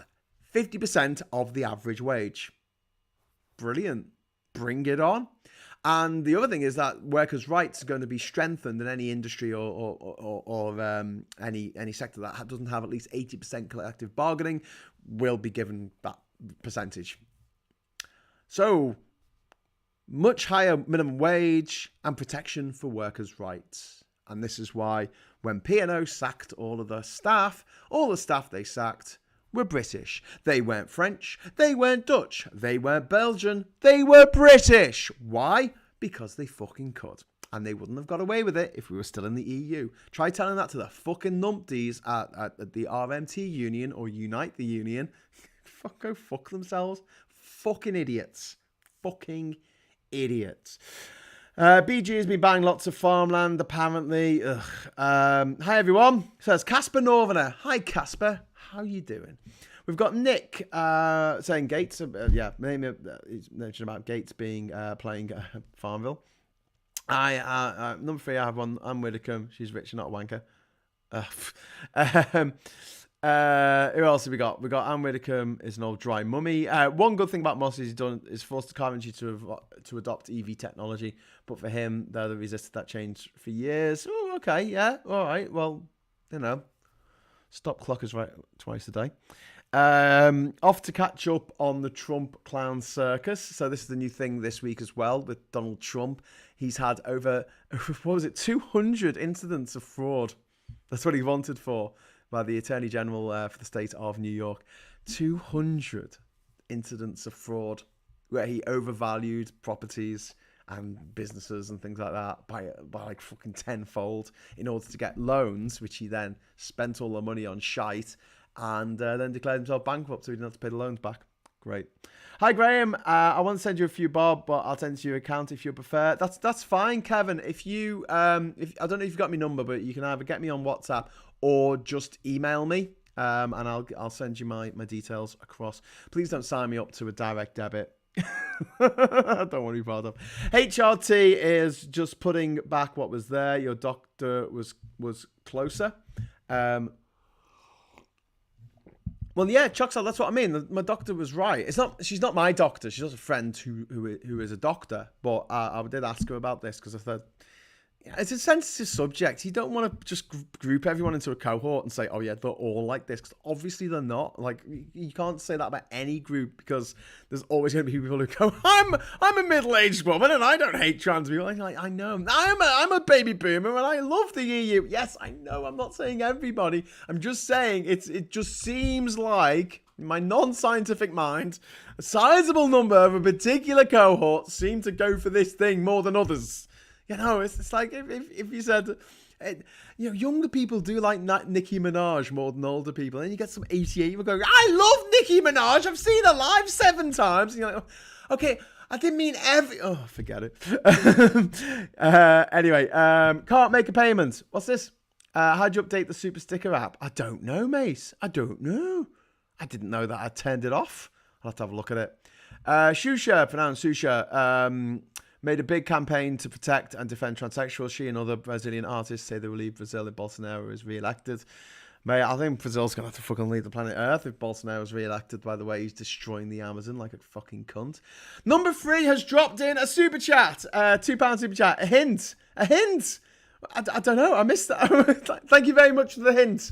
50% of the average wage. Brilliant. Bring it on. And the other thing is that workers' rights are going to be strengthened in any industry or any sector that doesn't have at least 80% collective bargaining will be given that percentage. So, much higher minimum wage and protection for workers' rights. And this is why when P&O sacked all the staff they sacked were British. They weren't French. They weren't Dutch. They weren't Belgian. They were British. Why? Because they fucking could. And they wouldn't have got away with it if we were still in the EU. Try telling that to the fucking numpties at the RMT Union or Unite the Union. Go fuck themselves. Fucking idiots. Fucking idiots. BG has been buying lots of farmland, apparently. Hi, everyone. Says Casper Northerner. Hi, Casper. How you doing? We've got Nick saying Gates. He's mentioned about Gates being playing Farmville. Number 3, I have one. Anne Widdecombe. She's rich and not a wanker. Who else have we got? We got Anne Widdecombe is an old dry mummy. One good thing about Moss is forced Carpentry to adopt EV technology, but for him, they resisted that change for years. Oh, okay, yeah, all right. Well, stop clockers right twice a day. Off to catch up on the Trump clown circus. So this is the new thing this week as well with Donald Trump. He's had over 200 incidents of fraud. That's what he wanted for by the Attorney General for the state of New York. 200 incidents of fraud where he overvalued properties and businesses and things like that by like fucking tenfold in order to get loans, which he then spent all the money on shite and then declared himself bankrupt so he didn't have to pay the loans back. Great. Hi, Graham. I want to send you a few bob, but I'll send to your account if you prefer. That's fine, Kevin. If you, if I don't know if you've got my number, but you can either get me on WhatsApp or just email me. And I'll send you my details across. Please don't sign me up to a direct debit. I don't want to be part of. HRT is just putting back what was there. Your doctor was closer. Well, yeah, Chucksell, that's what I mean. My doctor was right. She's not my doctor. She's just a friend who is a doctor. But I did ask her about this because I thought, it's a sensitive subject. You don't want to just group everyone into a cohort and say, oh yeah, they're all like this, because obviously they're not. Like, you can't say that about any group, because there's always going to be people who go, I'm a middle-aged woman and I don't hate trans people. Like, I know, I'm a baby boomer and I love the EU. Yes, I know. I'm not saying everybody. I'm just saying it just seems like, in my non-scientific mind, a sizable number of a particular cohort seem to go for this thing more than others. You know, it's like if you said, younger people do like Nicki Minaj more than older people. And you get some 88 people going, I love Nicki Minaj. I've seen her live 7 times. And you're like, okay, I didn't mean every... Oh, forget it. Anyway, can't make a payment. What's this? How'd you update the Super Sticker app? I don't know, mate. I don't know. I didn't know that I turned it off. I'll have to have a look at it. Shusha, pronounced Shusha, made a big campaign to protect and defend transsexuals. She and other Brazilian artists say they will leave Brazil if Bolsonaro is re-elected. Mate, I think Brazil's going to have to fucking leave the planet Earth if Bolsonaro is re-elected. By the way, he's destroying the Amazon like a fucking cunt. Number 3 has dropped in a super chat. £2 super chat. A hint. A hint. I don't know. I missed that. Thank you very much for the hint.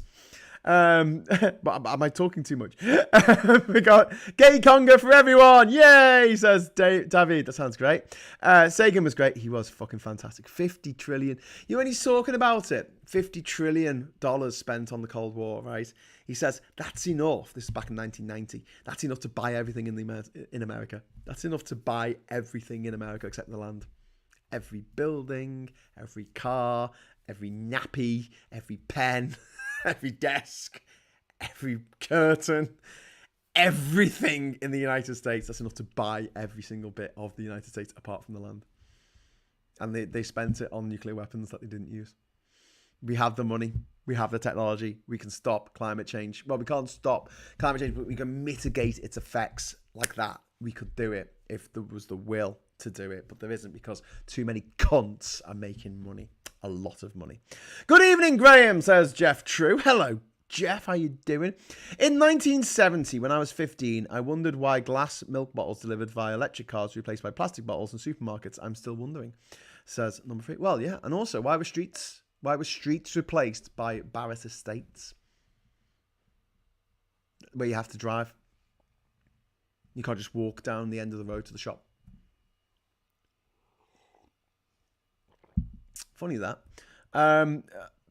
But am I talking too much? We got gay conga for everyone. Yay, says David. That sounds great. Sagan was great. He was fucking fantastic. 50 trillion. You know when he's talking about it, $50 trillion spent on the Cold War, right? He says that's enough. This is back in 1990. That's enough to buy everything in America. That's enough to buy everything in America except the land. Every building, every car, every nappy, every pen. Every desk, every curtain, everything in the United States. That's enough to buy every single bit of the United States apart from the land. And they spent it on nuclear weapons that they didn't use. We have the money. We have the technology. We can stop climate change. Well, we can't stop climate change, but we can mitigate its effects like that. We could do it if there was the will to do it, but there isn't, because too many cunts are making money. A lot of money. Good evening, Graham, says Jeff True. Hello, Jeff. How you doing? In 1970, when I was 15, I wondered why glass milk bottles delivered via electric cars were replaced by plastic bottles in supermarkets. I'm still wondering, says number 3. Well, yeah, and also, why were streets replaced by Barrett Estates, where you have to drive? You can't just walk down the end of the road to the shop. Funny that.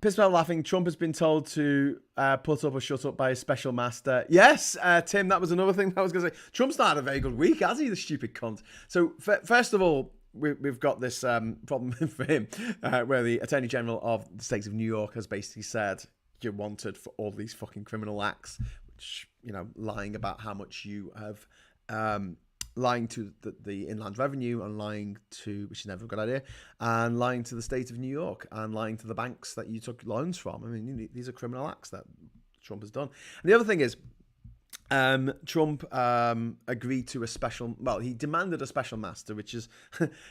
Piss about laughing. Trump has been told to put up or shut up by a special master. Yes, Tim, that was another thing that I was going to say. Trump's not had a very good week, has he, the stupid cunt? So, first of all, we've got this problem for him, where the Attorney General of the state of New York has basically said you're wanted for all these fucking criminal acts, which, lying about how much you have... lying to the Inland Revenue, and lying to, which is never a good idea, and lying to the state of New York, and lying to the banks that you took loans from. I mean, these are criminal acts that Trump has done. And the other thing is, Trump agreed to a special, well, he demanded a special master, which is,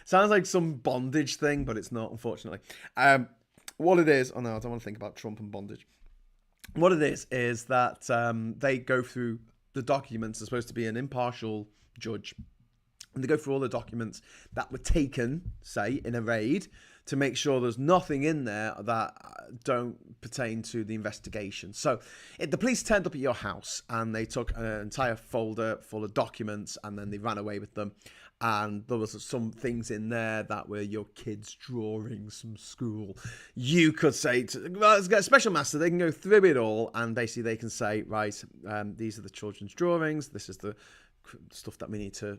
sounds like some bondage thing, but it's not, unfortunately. What it is, oh no, I don't want to think about Trump and bondage. What it is that they go through the documents. They're supposed to be an impartial judge, and they go through all the documents that were taken, say, in a raid, to make sure there's nothing in there that don't pertain to the investigation. So the police turned up at your house and they took an entire folder full of documents, and then they ran away with them, and there was some things in there that were your kids' drawings from school. You could say, well, let's get a special master. They can go through it all, and basically they can say, right, these are the children's drawings. This is the stuff that we need to,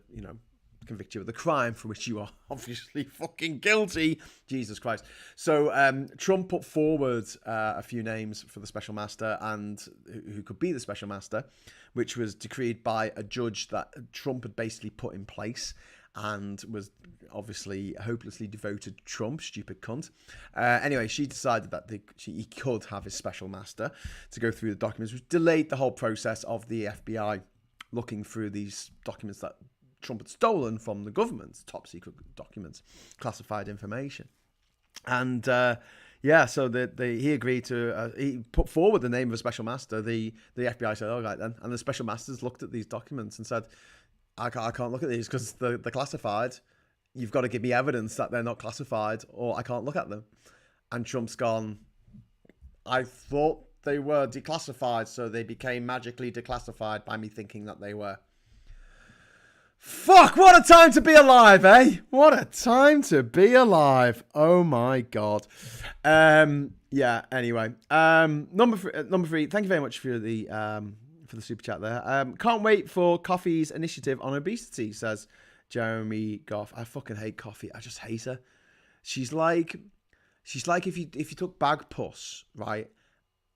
convict you of the crime for which you are obviously fucking guilty. Jesus Christ. So Trump put forward a few names for the special master and who could be the special master, which was decreed by a judge that Trump had basically put in place and was obviously hopelessly devoted to Trump, stupid cunt. Anyway, she decided that he could have his special master to go through the documents, which delayed the whole process of the FBI looking through these documents that Trump had stolen from the government, top secret documents, classified information. And so he agreed to, he put forward the name of a special master. The FBI said, all right then. And the special masters looked at these documents and said, I can't look at these because they're classified. You've got to give me evidence that they're not classified or I can't look at them. And Trump's gone, I thought they were declassified, so they became magically declassified by me thinking that they were. Fuck, what a time to be alive, eh? What a time to be alive. Oh my God. Anyway. Number three, thank you very much for the super chat there. Can't wait for Coffee's initiative on obesity, says Jeremy Goff. I fucking hate Coffee. I just hate her. She's like if you took Bagpuss, right,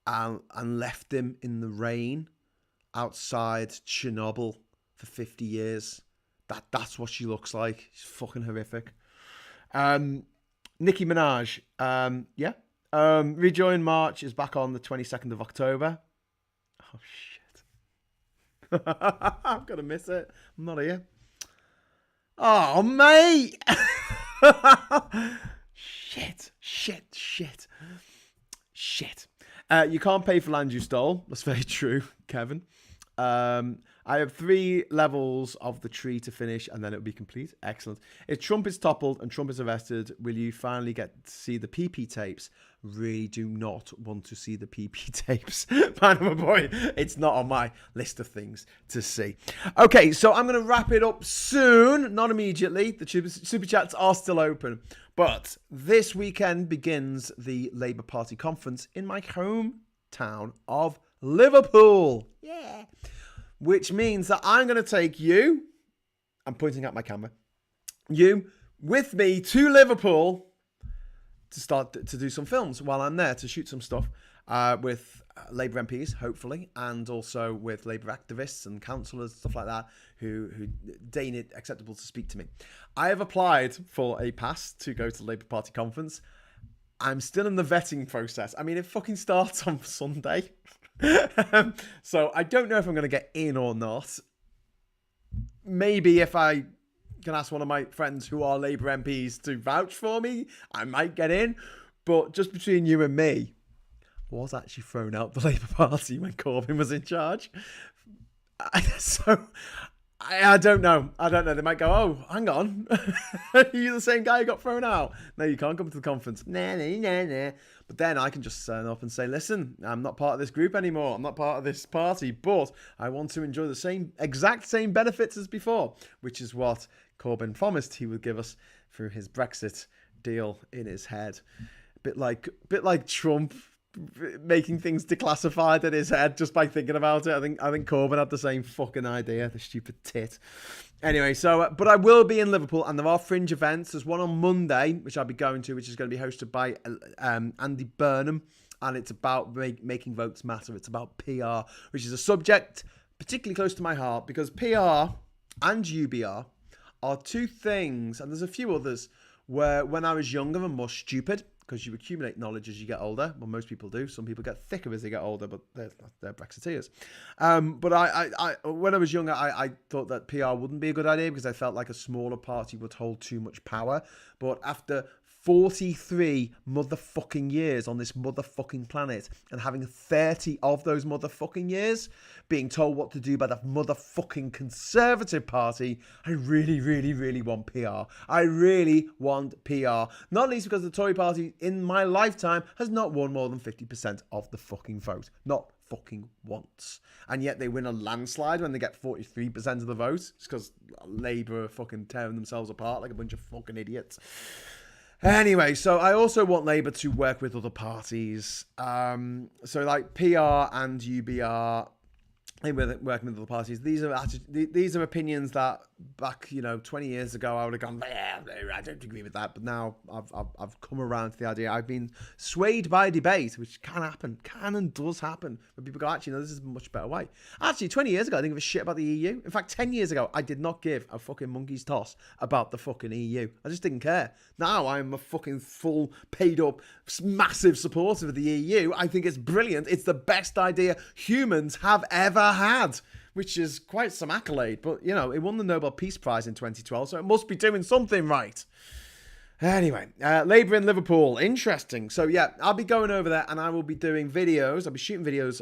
and left him in the rain outside Chernobyl for 50 years. That's what she looks like. She's fucking horrific. Nicki Minaj. Rejoin March is back on the 22nd of October. Oh, shit. I'm going to miss it. I'm not here. Oh, mate. Shit. You can't pay for land you stole. That's very true, Kevin. I have 3 levels of the tree to finish and then it'll be complete. Excellent. If Trump is toppled and Trump is arrested, will you finally get to see the PP tapes? Really do not want to see the PP tapes. Man, my boy, it's not on my list of things to see. Okay, so I'm going to wrap it up soon. Not immediately. The super chats are still open. But this weekend begins the Labour Party conference in my hometown of Liverpool. Yeah. Which means that I'm going to take you, I'm pointing at my camera, you with me to Liverpool to start to do some films while I'm there, to shoot some stuff with Labour MPs, hopefully, and also with Labour activists and councillors, stuff like that, who deign it acceptable to speak to me. I have applied for a pass to go to the Labour Party conference. I'm still in the vetting process. I mean, it fucking starts on Sunday. So I don't know if I'm going to get in or not. Maybe if I can ask one of my friends who are Labour MPs to vouch for me, I might get in. But just between you and me, I was actually thrown out the Labour Party when Corbyn was in charge. So I don't know. They might go, oh, hang on. Are you the same guy who got thrown out? No, you can't come to the conference. Nah. But then I can just turn up and say, listen, I'm not part of this group anymore. I'm not part of this party, but I want to enjoy the exact same benefits as before, which is what Corbyn promised he would give us through his Brexit deal in his head. A bit like Trump making things declassified in his head just by thinking about it. I think Corbyn had the same fucking idea, the stupid tit. Anyway, but I will be in Liverpool, and there are fringe events. There's one on Monday, which I'll be going to, which is going to be hosted by Andy Burnham, and it's about making votes matter. It's about PR, which is a subject particularly close to my heart, because PR and UBR are two things, and there's a few others, where when I was younger and more stupid, because you accumulate knowledge as you get older. Well, most people do. Some people get thicker as they get older, but they're Brexiteers. But I when I was younger, I thought that PR wouldn't be a good idea because I felt like a smaller party would hold too much power. But after 43 motherfucking years on this motherfucking planet and having 30 of those motherfucking years being told what to do by the motherfucking Conservative Party, I really, really, really want PR. I really want PR. Not least because the Tory Party in my lifetime has not won more than 50% of the fucking vote. Not fucking once. And yet they win a landslide when they get 43% of the vote. It's because Labour are fucking tearing themselves apart like a bunch of fucking idiots. Anyway, so I also want Labour to work with other parties. So like PR and UBR working with other parties. These are opinions that back 20 years ago I would have gone, yeah, I don't agree with that. But now I've come around to the idea. I've been swayed by debate, which can and does happen, when people go, actually, no, this is a much better way. Actually, 20 years ago I didn't give a shit about the EU. In fact, 10 years ago I did not give a fucking monkey's toss about the fucking EU. I just didn't care. Now I'm a fucking full paid up massive supporter of the EU. I think it's brilliant. It's the best idea humans have ever had, which is quite some accolade. But, it won the Nobel Peace Prize in 2012, so it must be doing something right. Anyway, Labour in Liverpool. Interesting. So, yeah, I'll be going over there and I will be doing videos. I'll be shooting videos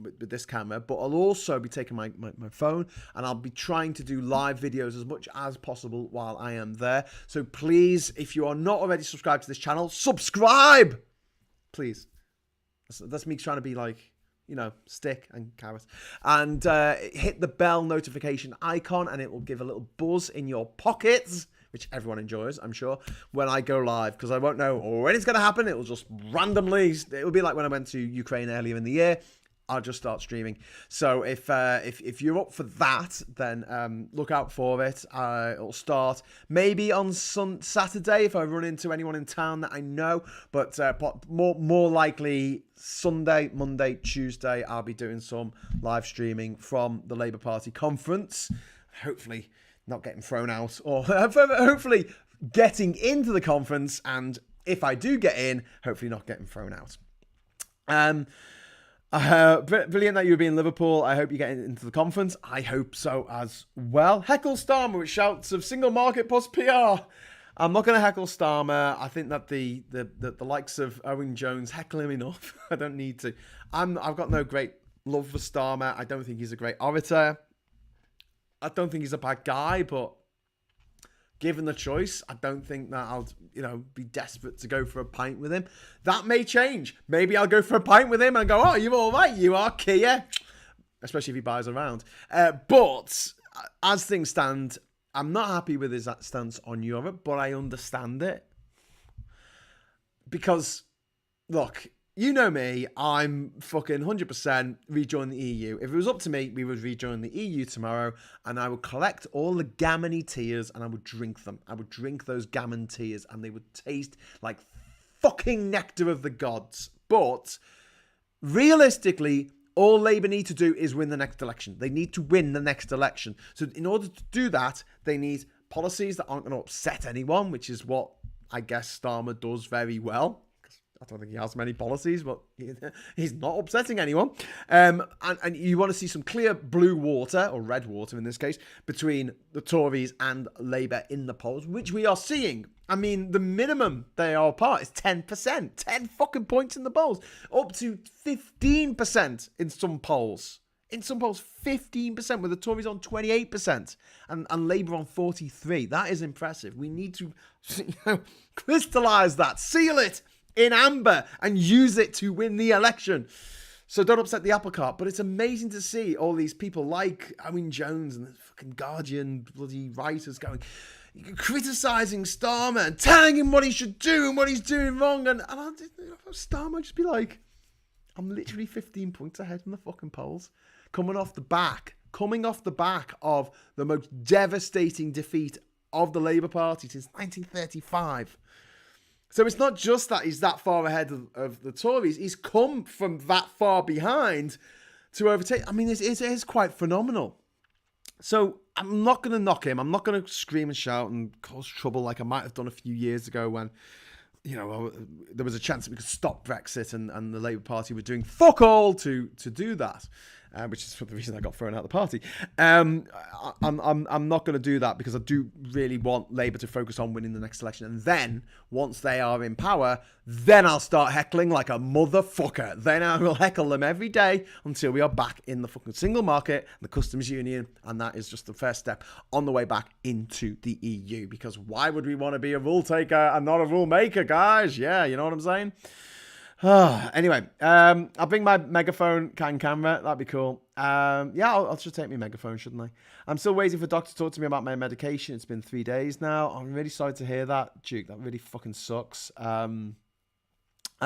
with this camera, but I'll also be taking my phone and I'll be trying to do live videos as much as possible while I am there. So, please, if you are not already subscribed to this channel, subscribe! Please. That's me trying to be like, stick and carrot. And hit the bell notification icon and it will give a little buzz in your pockets, which everyone enjoys, I'm sure, when I go live, because I won't know when it's going to happen. It will just randomly, it will be like when I went to Ukraine earlier in the year. I'll just start streaming. So if you're up for that, then look out for it. It'll start maybe on Saturday if I run into anyone in town that I know, but more likely Sunday, Monday, Tuesday, I'll be doing some live streaming from the Labour Party conference. Hopefully not getting thrown out, or hopefully getting into the conference, and if I do get in, hopefully not getting thrown out. Brilliant that you'll be in Liverpool. I hope you get into the conference. I hope so as well. Heckle Starmer with shouts of single market plus PR. I'm not going to heckle Starmer. I think that the likes of Owen Jones heckle him enough. I don't need to. I've got no great love for Starmer. I don't think he's a great orator. I don't think he's a bad guy, but given the choice, I don't think that I'll, be desperate to go for a pint with him. That may change. Maybe I'll go for a pint with him and go, oh, you're all right. You are Kia. Especially if he buys around. But as things stand, I'm not happy with his stance on Europe, but I understand it. Because, look, you know me, I'm fucking 100% rejoin the EU. If it was up to me, we would rejoin the EU tomorrow, and I would collect all the gammony tears and I would drink them. I would drink those gammon tears and they would taste like fucking nectar of the gods. But realistically, all Labour need to do is win the next election. They need to win the next election. So in order to do that, they need policies that aren't going to upset anyone, which is what I guess Starmer does very well. I don't think he has many policies, but he's not upsetting anyone. And you want to see some clear blue water, or red water in this case, between the Tories and Labour in the polls, which we are seeing. I mean, the minimum they are apart is 10%. 10 fucking points in the polls. Up to 15% in some polls. In some polls, 15%, with the Tories on 28% and Labour on 43%. That is impressive. We need to crystallise that, seal it in amber, and use it to win the election. So don't upset the apple cart. But it's amazing to see all these people like Owen Jones and the fucking Guardian bloody writers going, criticising Starmer and telling him what he should do and what he's doing wrong. And Starmer just be like, I'm literally 15 points ahead in the fucking polls. Coming off the back of the most devastating defeat of the Labour Party since 1935. So it's not just that he's that far ahead of the Tories. He's come from that far behind to overtake. I mean, it is quite phenomenal. So I'm not going to knock him. I'm not going to scream and shout and cause trouble like I might have done a few years ago when, there was a chance that we could stop Brexit and the Labour Party were doing fuck all to do that. Which is for the reason I got thrown out of the party. I'm not going to do that because I do really want Labour to focus on winning the next election. And then, once they are in power, then I'll start heckling like a motherfucker. Then I will heckle them every day until we are back in the fucking single market, the customs union. And that is just the first step on the way back into the EU. Because why would we want to be a rule taker and not a rule maker, guys? Yeah, you know what I'm saying? Anyway, I'll bring my megaphone camera. That'd be cool. I'll just take my megaphone, shouldn't I? I'm still waiting for Doc to talk to me about my medication. It's been 3 days now. I'm really sorry to hear that, Duke. That really fucking sucks. I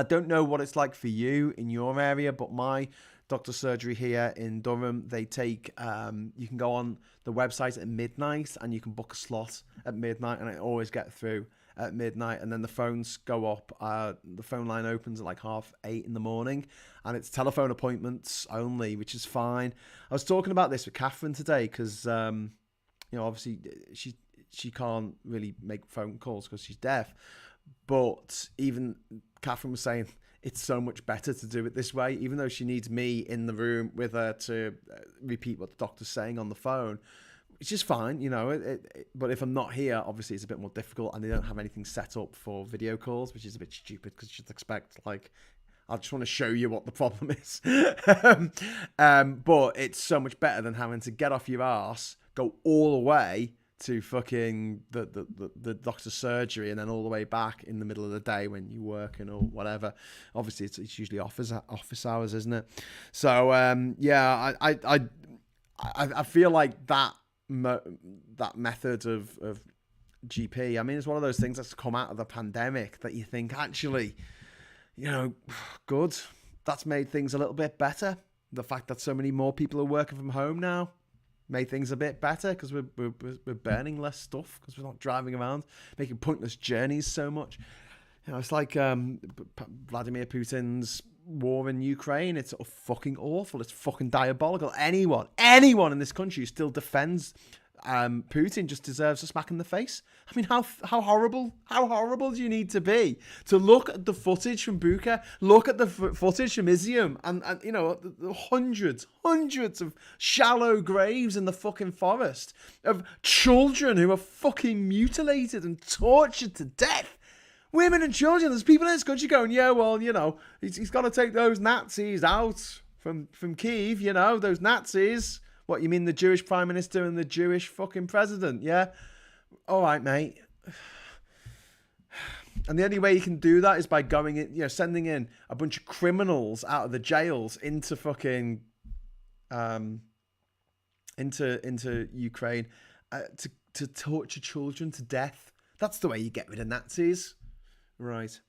don't know what it's like for you in your area, but my doctor's surgery here in Durham. They take, you can go on the website at midnight and you can book a slot at midnight, and I always get through at midnight, and then the phones go up. The phone line opens at like 8:30 in the morning, and it's telephone appointments only, which is fine. I was talking about this with Catherine today because, obviously she can't really make phone calls because she's deaf. But even Catherine was saying it's so much better to do it this way, even though she needs me in the room with her to repeat what the doctor's saying on the phone. It's just fine, but if I'm not here, obviously it's a bit more difficult, and they don't have anything set up for video calls, which is a bit stupid because you should expect, like, I just want to show you what the problem is. But it's so much better than having to get off your arse, go all the way to fucking the doctor's surgery, and then all the way back in the middle of the day when you're working or whatever. Obviously, it's usually office hours, isn't it? So I feel like that method of GP, I mean, it's one of those things that's come out of the pandemic that you think, actually, good. That's made things a little bit better. The fact that so many more people are working from home now made things a bit better because we're burning less stuff because we're not driving around making pointless journeys so much. It's like Vladimir Putin's war in Ukraine. It's fucking awful. It's fucking diabolical. Anyone in this country who still defends Putin just deserves a smack in the face. I mean, how horrible do you need to be to look at the footage from Bucha, look at the footage from Izium, and the hundreds of shallow graves in the fucking forest of children who are fucking mutilated and tortured to death. Women and children. There's people in this country going, yeah, well, he's got to take those Nazis out from Kyiv, those Nazis. What, you mean the Jewish Prime Minister and the Jewish fucking President, yeah? All right, mate. And the only way you can do that is by going in, sending in a bunch of criminals out of the jails into fucking, into Ukraine to torture children to death. That's the way you get rid of Nazis. Right.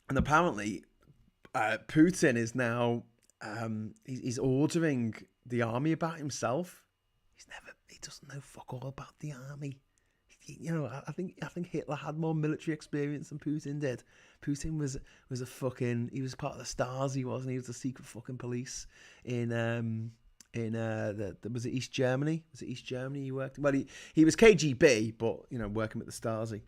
And apparently, Putin is now... he's ordering the army about himself. He doesn't know fuck all about the army. I think Hitler had more military experience than Putin did. Putin was he was part of the Stasi, wasn't he? He was the secret fucking police in was it East Germany? Was it East Germany he worked in? Well, he was KGB, but working with the Stasi.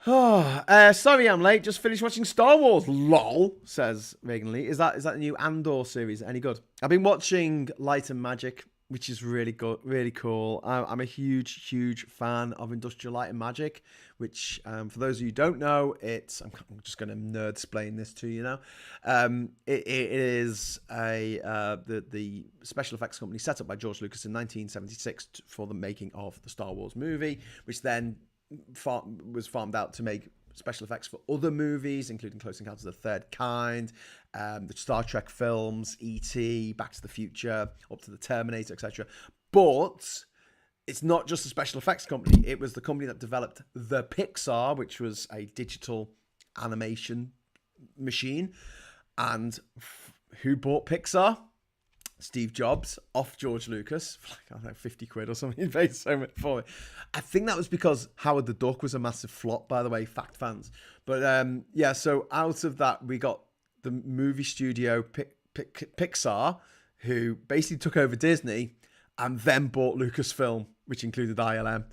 Oh, sorry I'm late. Just finished watching Star Wars. LOL, says Reagan Lee. Is that the new Andor series? Any good? I've been watching Light and Magic, which is really good, really cool. I'm a huge fan of Industrial Light and Magic, which, for those of you who don't know, I'm just going to nerd explain this to you now. It is the special effects company set up by George Lucas in 1976 for the making of the Star Wars movie, which then was farmed out to make special effects for other movies, including Close Encounters of the Third Kind, the Star Trek films, E.T., Back to the Future, up to the Terminator, etc. But it's not just a special effects company. It was the company that developed the Pixar, which was a digital animation machine. And who bought Pixar? Steve Jobs off George Lucas for like, I don't know, 50 quid or something. He paid so much for it. I think that was because Howard the Duck was a massive flop, by the way, fact fans. But so out of that, we got the movie studio Pixar, who basically took over Disney and then bought Lucasfilm, which included ILM.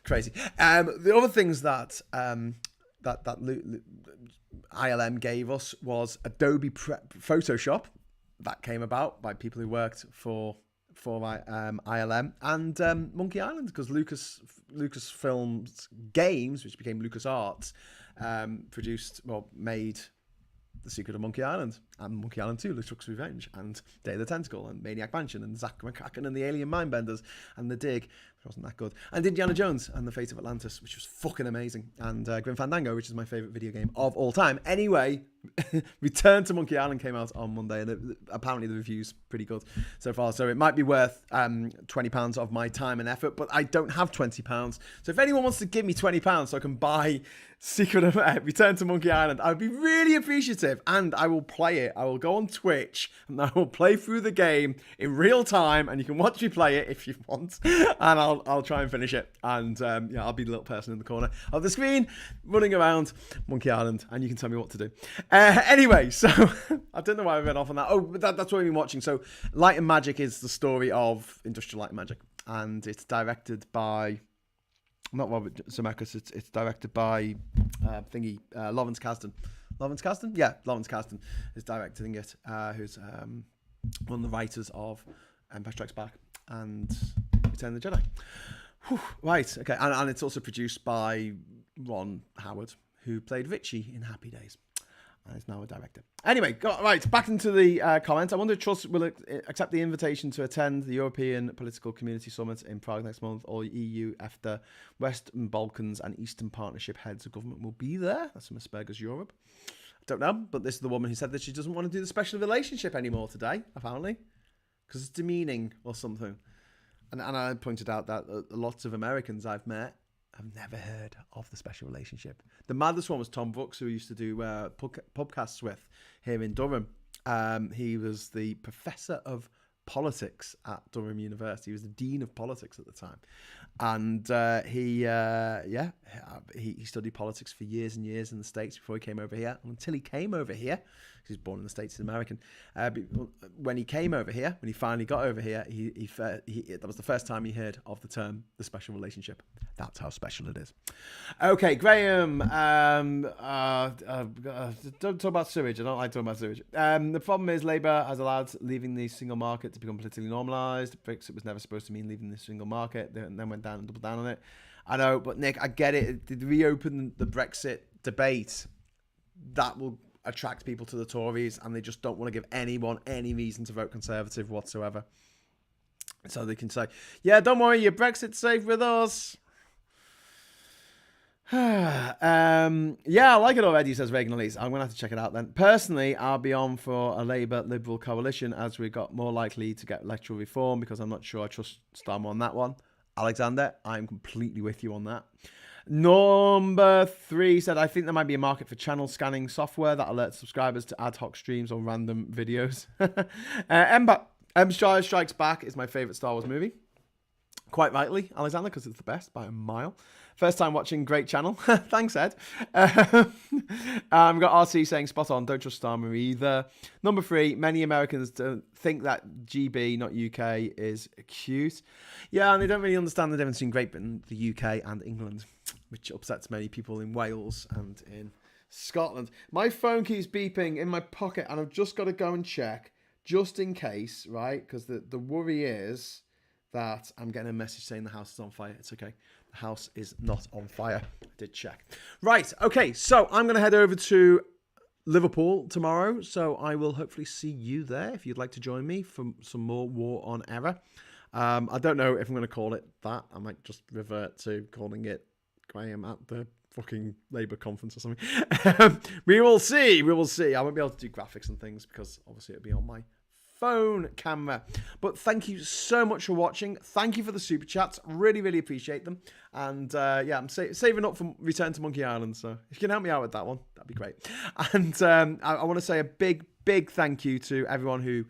Crazy. The other things that ILM gave us was Adobe Photoshop. That came about by people who worked for ILM, and Monkey Island, because Lucasfilm's games, which became LucasArts, made The Secret of Monkey Island, and Monkey Island 2, LeChuck's Revenge, and Day of the Tentacle, and Maniac Mansion, and Zack McCracken and the Alien Mindbenders, and The Dig, which wasn't that good, and Indiana Jones and the Fate of Atlantis, which was fucking amazing, and Grim Fandango, which is my favourite video game of all time. Anyway, Return to Monkey Island came out on Monday, and apparently the review's pretty good so far, so it might be worth £20 of my time and effort, but I don't have £20, so if anyone wants to give me £20 so I can buy Secret of Return to Monkey Island. I'd be really appreciative, and I will play it. I will go on Twitch and I will play through the game in real time, and you can watch me play it if you want, and I'll try and finish it. And yeah, I'll be the little person in the corner of the screen running around Monkey Island, and you can tell me what to do. Anyway, so I don't know why I went off on that. Oh, but that's what we've been watching. So Light and Magic is the story of Industrial Light and Magic, and it's directed by not Robert Zemeckis. It's directed by Lawrence Kasdan. Lawrence Kasdan? Yeah, Lawrence Kasdan is directing it. Who's one of the writers of Empire Strikes Back and Return of the Jedi. Whew, right, okay, and it's also produced by Ron Howard, who played Richie in Happy Days. And is now a director. Anyway, right, back into the comments. I wonder if Truss will accept the invitation to attend the European Political Community Summit in Prague next month, or EU after Western Balkans and Eastern Partnership heads of government will be there. That's from Asperger's Europe. I don't know, but this is the woman who said that she doesn't want to do the special relationship anymore today, apparently, because it's demeaning or something. And I pointed out that lots of Americans I've met I've never heard of the special relationship. The maddest one was Tom Brooks, who we used to do podcasts with here in Durham. He was the professor of politics at Durham University. He was the dean of politics at the time, and he studied politics for years and years in the States before he came over here. And until he came over here, he was born in the States, he's American. But when he came over here, when he finally got over here, that was the first time he heard of the term the special relationship. That's how special it is. Okay, Graham. Don't talk about sewage. I don't like talking about sewage. The problem is Labour has allowed leaving the single market to become politically normalised. Brexit was never supposed to mean leaving the single market. They then went down and doubled down on it. I know, but Nick, I get it. Did reopen the Brexit debate. That will attract people to the Tories, and they just don't want to give anyone any reason to vote Conservative whatsoever. So they can say, yeah, don't worry, your Brexit's safe with us. Yeah, I like it already, says Reagan Elise. I'm going to have to check it out then. Personally, I'll be on for a Labour-Liberal coalition as we got more likely to get electoral reform, because I'm not sure I trust Starmer on that one. Alexander, I'm completely with you on that. Number 3 said, I think there might be a market for channel scanning software that alerts subscribers to ad hoc streams or random videos. Empire Strikes Back is my favourite Star Wars movie. Quite rightly, Alexander, because it's the best by a mile. First time watching, great channel. Thanks, Ed. We've got RC saying, spot on, don't trust Starmer either. Number 3, many Americans don't think that GB, not UK, is cute. Yeah, and they don't really understand the difference between Great Britain, the UK, and England, which upsets many people in Wales and in Scotland. My phone keeps beeping in my pocket, and I've just got to go and check, just in case, right? Because the worry is that I'm getting a message saying the house is on fire. It's okay. The house is not on fire. I did check. Right. Okay. So I'm going to head over to Liverpool tomorrow. So I will hopefully see you there if you'd like to join me for some more War on Error. I don't know if I'm going to call it that. I might just revert to calling it Graham at the fucking Labour conference or something. We will see. We will see. I won't be able to do graphics and things because obviously it'll be on my phone camera. But thank you so much for watching. Thank you for the super chats. Really, really appreciate them. And yeah, I'm saving up for Return to Monkey Island. So if you can help me out with that one, that'd be great. And I want to say a big, big thank you to everyone who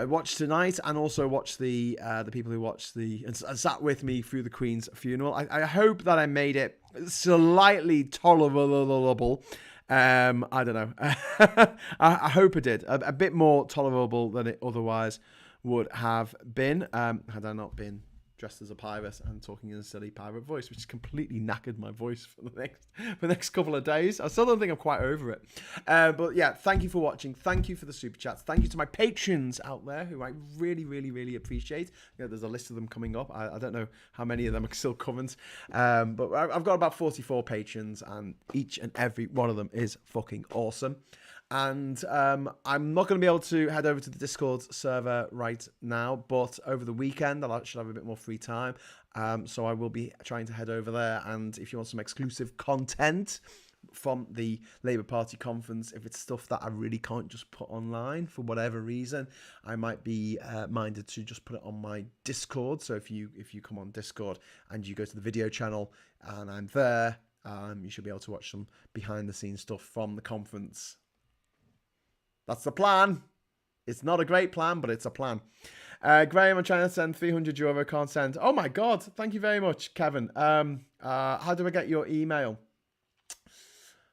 watched tonight, and also watched the people who watched and sat with me through the Queen's funeral. I hope that I made it slightly tolerable. I don't know. I hope I did. A bit more tolerable than it otherwise would have been had I not been dressed as a pirate and talking in a silly pirate voice, which completely knackered my voice for the next couple of days. I still don't think I'm quite over it. But yeah, thank you for watching. Thank you for the super chats. Thank you to my patrons out there who I really, really, really appreciate. You know, there's a list of them coming up. I don't know how many of them are still current. But I've got about 44 patrons, and each and every one of them is fucking awesome. And I'm not going to be able to head over to the Discord server right now, but over the weekend I should have a bit more free time. So I will be trying to head over there. And if you want some exclusive content from the Labour Party conference, if it's stuff that I really can't just put online for whatever reason, I might be minded to just put it on my Discord. So if you come on Discord and you go to the video channel and I'm there, You should be able to watch some behind the scenes stuff from the conference. That's the plan. It's not a great plan, but it's a plan. Graham, I'm trying to send €300. Can't send. Oh my God. Thank you very much, Kevin. How do I get your email?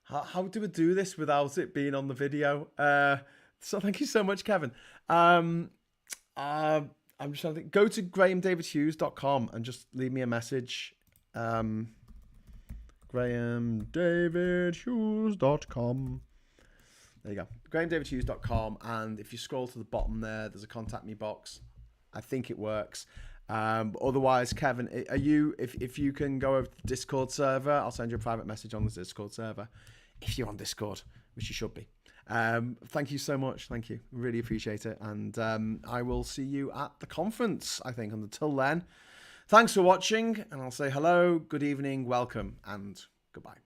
How do we do this without it being on the video? So thank you so much, Kevin. I'm just trying to think. Go to grahamdavidhughes.com and just leave me a message. grahamdavidhughes.com. There you go. grahamdavidhughes.com. And if you scroll to the bottom there, there's a contact me box. I think it works. Otherwise, Kevin, are you? If you can go over to the Discord server, I'll send you a private message on the Discord server. If you're on Discord, which you should be. Thank you so much. Thank you. Really appreciate it. And I will see you at the conference, I think. And until then, thanks for watching. And I'll say hello, good evening, welcome, and goodbye.